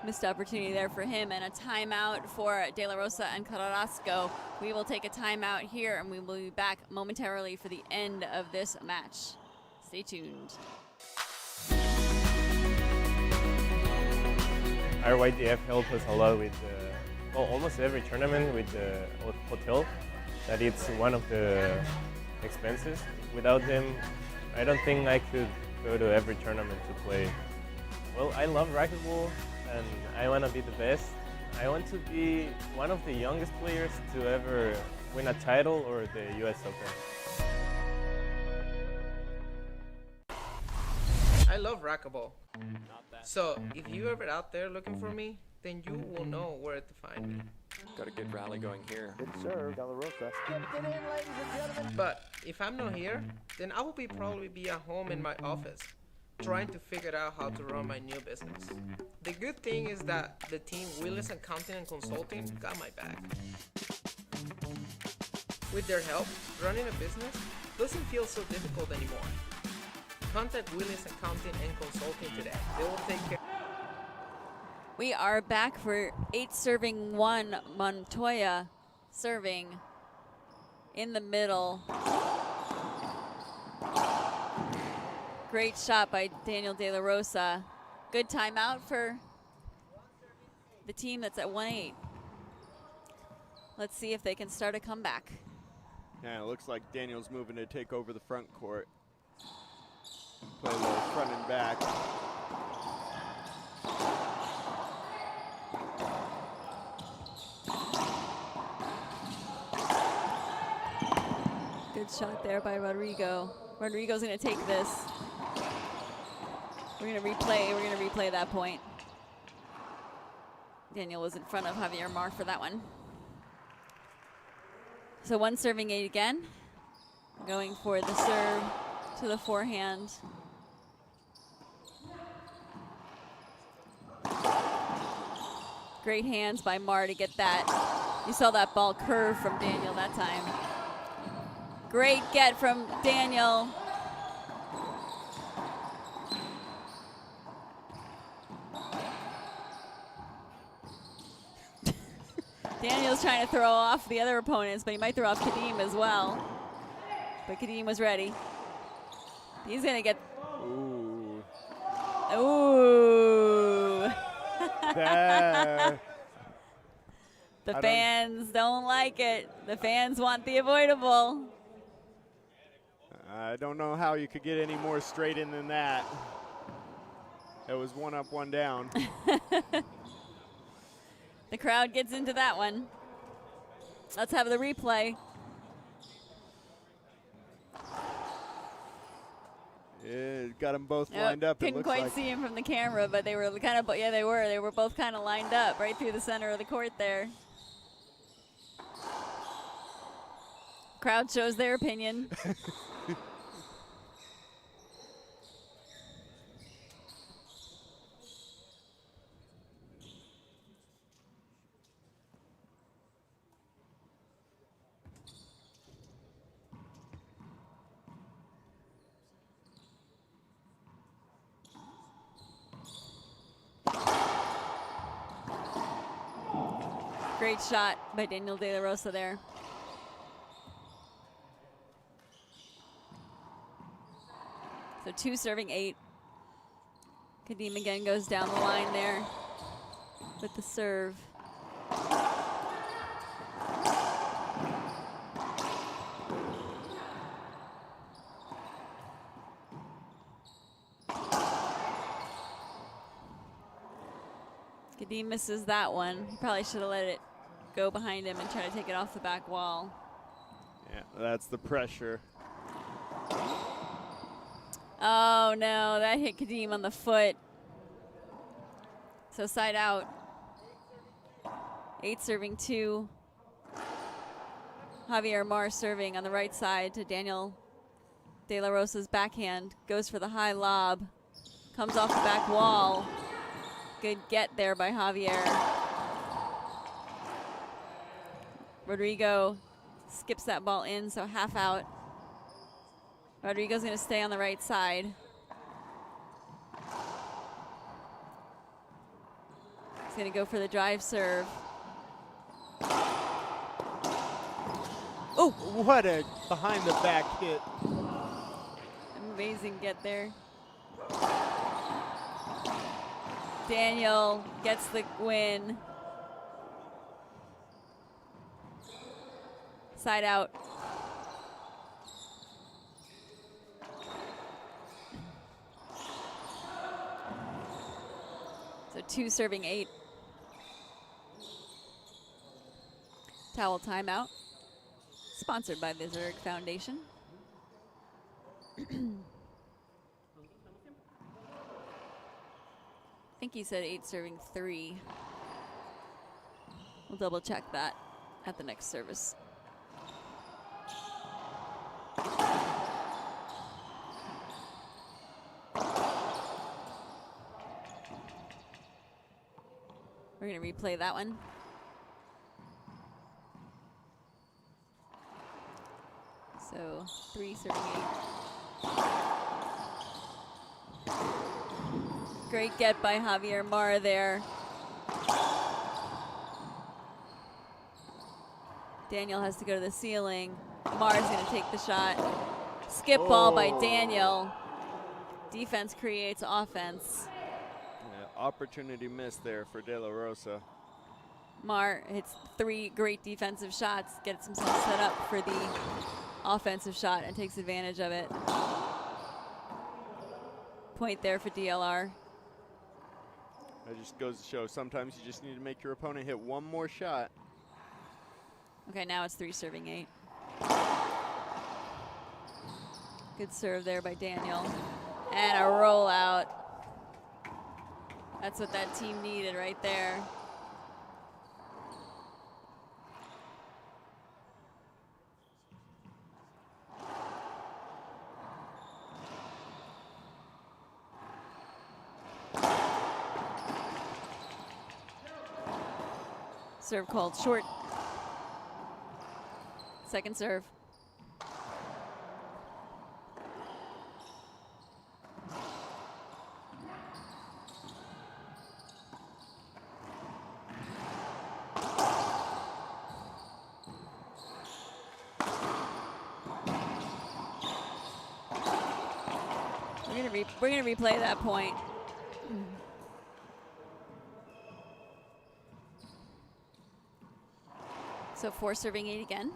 Missed opportunity there for him, and a timeout for De La Rosa and Carrasco. We will take a timeout here, and we will be back momentarily for the end of this match. Stay tuned. Our YDF helped us a lot with almost every tournament with the hotel. That it's one of the expenses. Without them, I don't think I could go to every tournament to play. Well, I love racquetball and I want to be the best. I want to be one of the youngest players to ever win a title or the US Open. I love racquetball. So if you're ever out there looking for me, then you will know where to find me. Got a good rally going here. Good serve, De La Rosa. Get it in, ladies and gentlemen. But if I'm not here, then I will probably be at home in my office, trying to figure out how to run my new business. The good thing is that the team Willis Accounting and Consulting got my back. With their help, running a business doesn't feel so difficult anymore. Contact Willis Accounting and Consulting today. They will take care. We are back for 8 serving 1. Montoya serving in the middle. Great shot by Daniel De La Rosa. Good timeout for the team that's at 1-8. Let's see if they can start a comeback. Yeah, it looks like Daniel's moving to take over the front court. Play a little front and back. Good shot there by Rodrigo. Rodrigo's gonna take this. We're gonna replay that point. Daniel was in front of Javier Mar for that one. So 1 serving 8 again. Going for the serve to the forehand. Great hands by Mar to get that. You saw that ball curve from Daniel that time. Great get from Daniel. Daniel's trying to throw off the other opponents, but he might throw off Kadeem as well. But Kadeem was ready. He's gonna get. Ooh. Ooh. The I fans don't like it. The fans want the avoidable. I don't know how you could get any more straight in than that. It was 1 up, 1 down. The crowd gets into that one. Let's have the replay. Yeah, got them both lined up. Couldn't quite see him from the camera, but they were kind of, yeah, they were. They were both kind of lined up right through the center of the court there. Crowd shows their opinion. Great shot by Daniel De La Rosa there. So 2 serving 8. Kadeem again goes down the line there with the serve. Kadeem misses that one. He probably should have let it go behind him and try to take it off the back wall. Yeah, that's the pressure. Oh no, that hit Kadeem on the foot. So side out 8 serving 2. Javier Mar serving on the right side to Daniel De La Rosa's backhand. Goes for the high lob. Comes off the back wall. Good get there by Javier. Rodrigo skips that ball in, so half out. Rodrigo's going to stay on the right side. He's going to go for the drive serve. Oh, what a behind the back hit. Amazing get there. Daniel gets the win. Side out. So 2 serving 8. Towel timeout. Sponsored by the Zurich Foundation. I think he said 8 serving 3. We'll double check that at the next service. We're going to replay that one. So 3 serving 8. Great get by Javier Mar there. Daniel has to go to the ceiling. Mar's going to take the shot. Skip ball by Daniel. Defense creates offense. Yeah, opportunity missed there for De La Rosa. Mar hits 3 great defensive shots, gets himself set up for the offensive shot and takes advantage of it. Point there for DLR. That just goes to show sometimes you just need to make your opponent hit one more shot. Okay, now it's 3 serving 8. Good serve there by Daniel. And a rollout. That's what that team needed right there. Serve called short. Second serve. We're gonna replay that point. So 4 serving 8 again.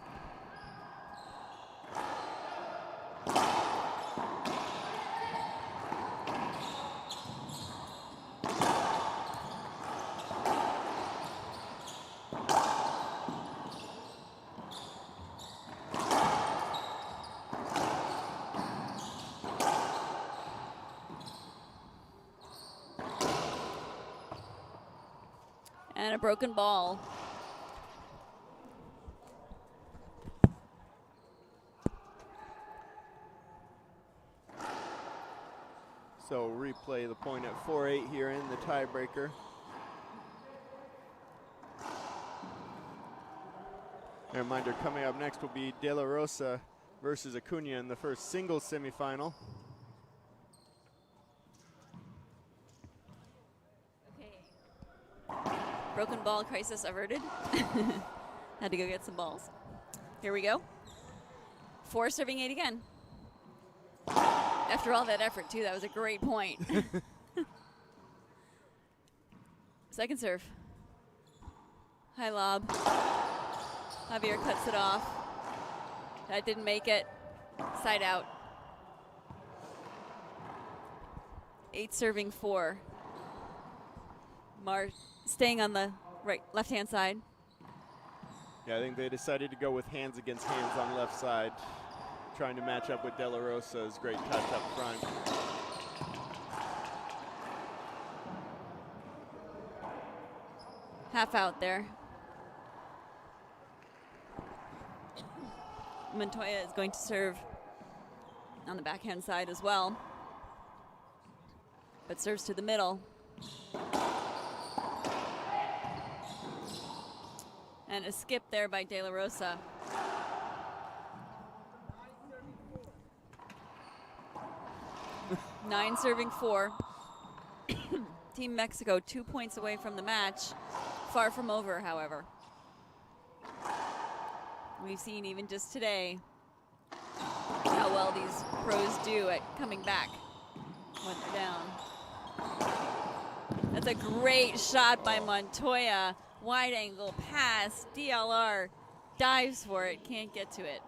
And a broken ball. So replay the point at 4-8 here in the tiebreaker. A reminder, coming up next will be De La Rosa versus Acuna in the first singles semifinal. Okay. Broken ball crisis averted. Had to go get some balls. Here we go. 4 serving 8 again. After all that effort, too, that was a great point. Second serve. High lob. Javier cuts it off. That didn't make it. Side out. 8 serving 4. Mar staying on the left-hand side. Yeah, I think they decided to go with hands against hands on left side, trying to match up with De La Rosa's great touch up front. Half out there. Montoya is going to serve on the backhand side as well, but serves to the middle. And a skip there by De La Rosa. Nine serving 4. Team Mexico 2 points away from the match. Far from over, however. We've seen even just today how well these pros do at coming back when they're down. That's a great shot by Montoya. Wide angle pass. DLR dives for it, can't get to it.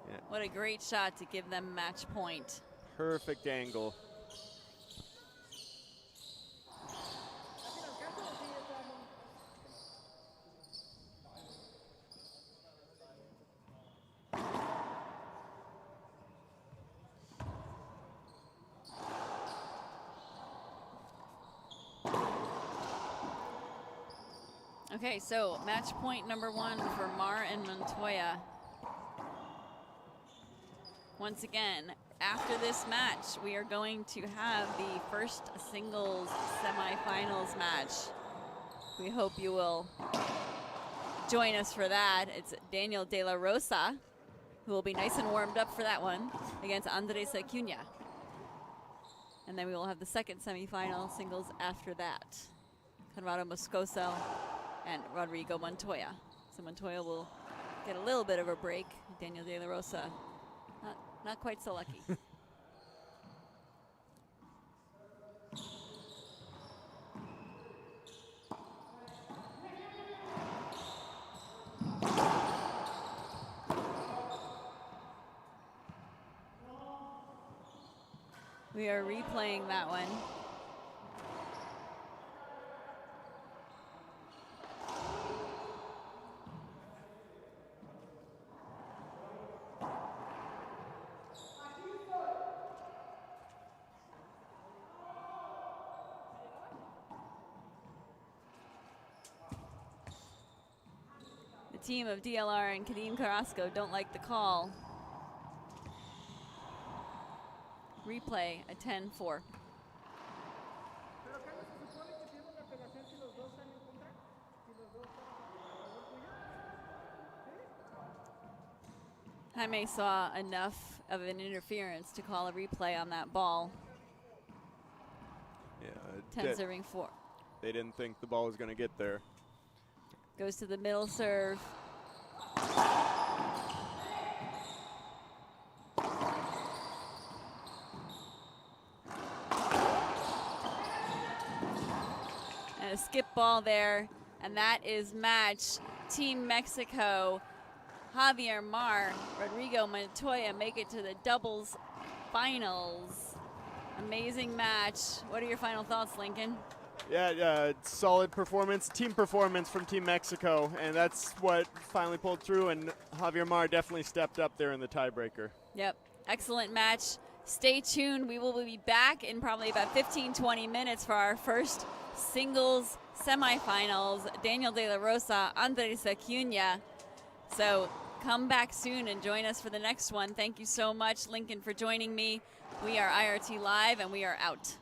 Yeah. What a great shot to give them match point. Perfect angle. Okay, so match point number 1 for Mar and Montoya. Once again, after this match, we are going to have the first singles semifinals match. We hope you will join us for that. It's Daniel De La Rosa, who will be nice and warmed up for that one, against Andres Acuna. And then we will have the second semifinal singles after that. Conrado Moscoso and Rodrigo Montoya. So Montoya will get a little bit of a break. Daniel De La Rosa, not quite so lucky. We are replaying that one. The team of DLR and Kadim Carrasco don't like the call. Replay a 10-4. Jaime saw enough of an interference to call a replay on that ball. Yeah, 10 serving 4. They didn't think the ball was going to get there. Goes to the middle serve. And a skip ball there, and that is match. Team Mexico, Javier Mar, Rodrigo Montoya make it to the doubles finals. Amazing match. What are your final thoughts, Lincoln? Yeah, solid performance, team performance from Team Mexico, and that's what finally pulled through, and Javier Mar definitely stepped up there in the tiebreaker. Yep, excellent match. Stay tuned. We will be back in probably about 15-20 minutes for our first singles semifinals. Daniel De La Rosa, Andres Acuna. So come back soon and join us for the next one. Thank you so much, Lincoln, for joining me. We are IRT Live, and we are out.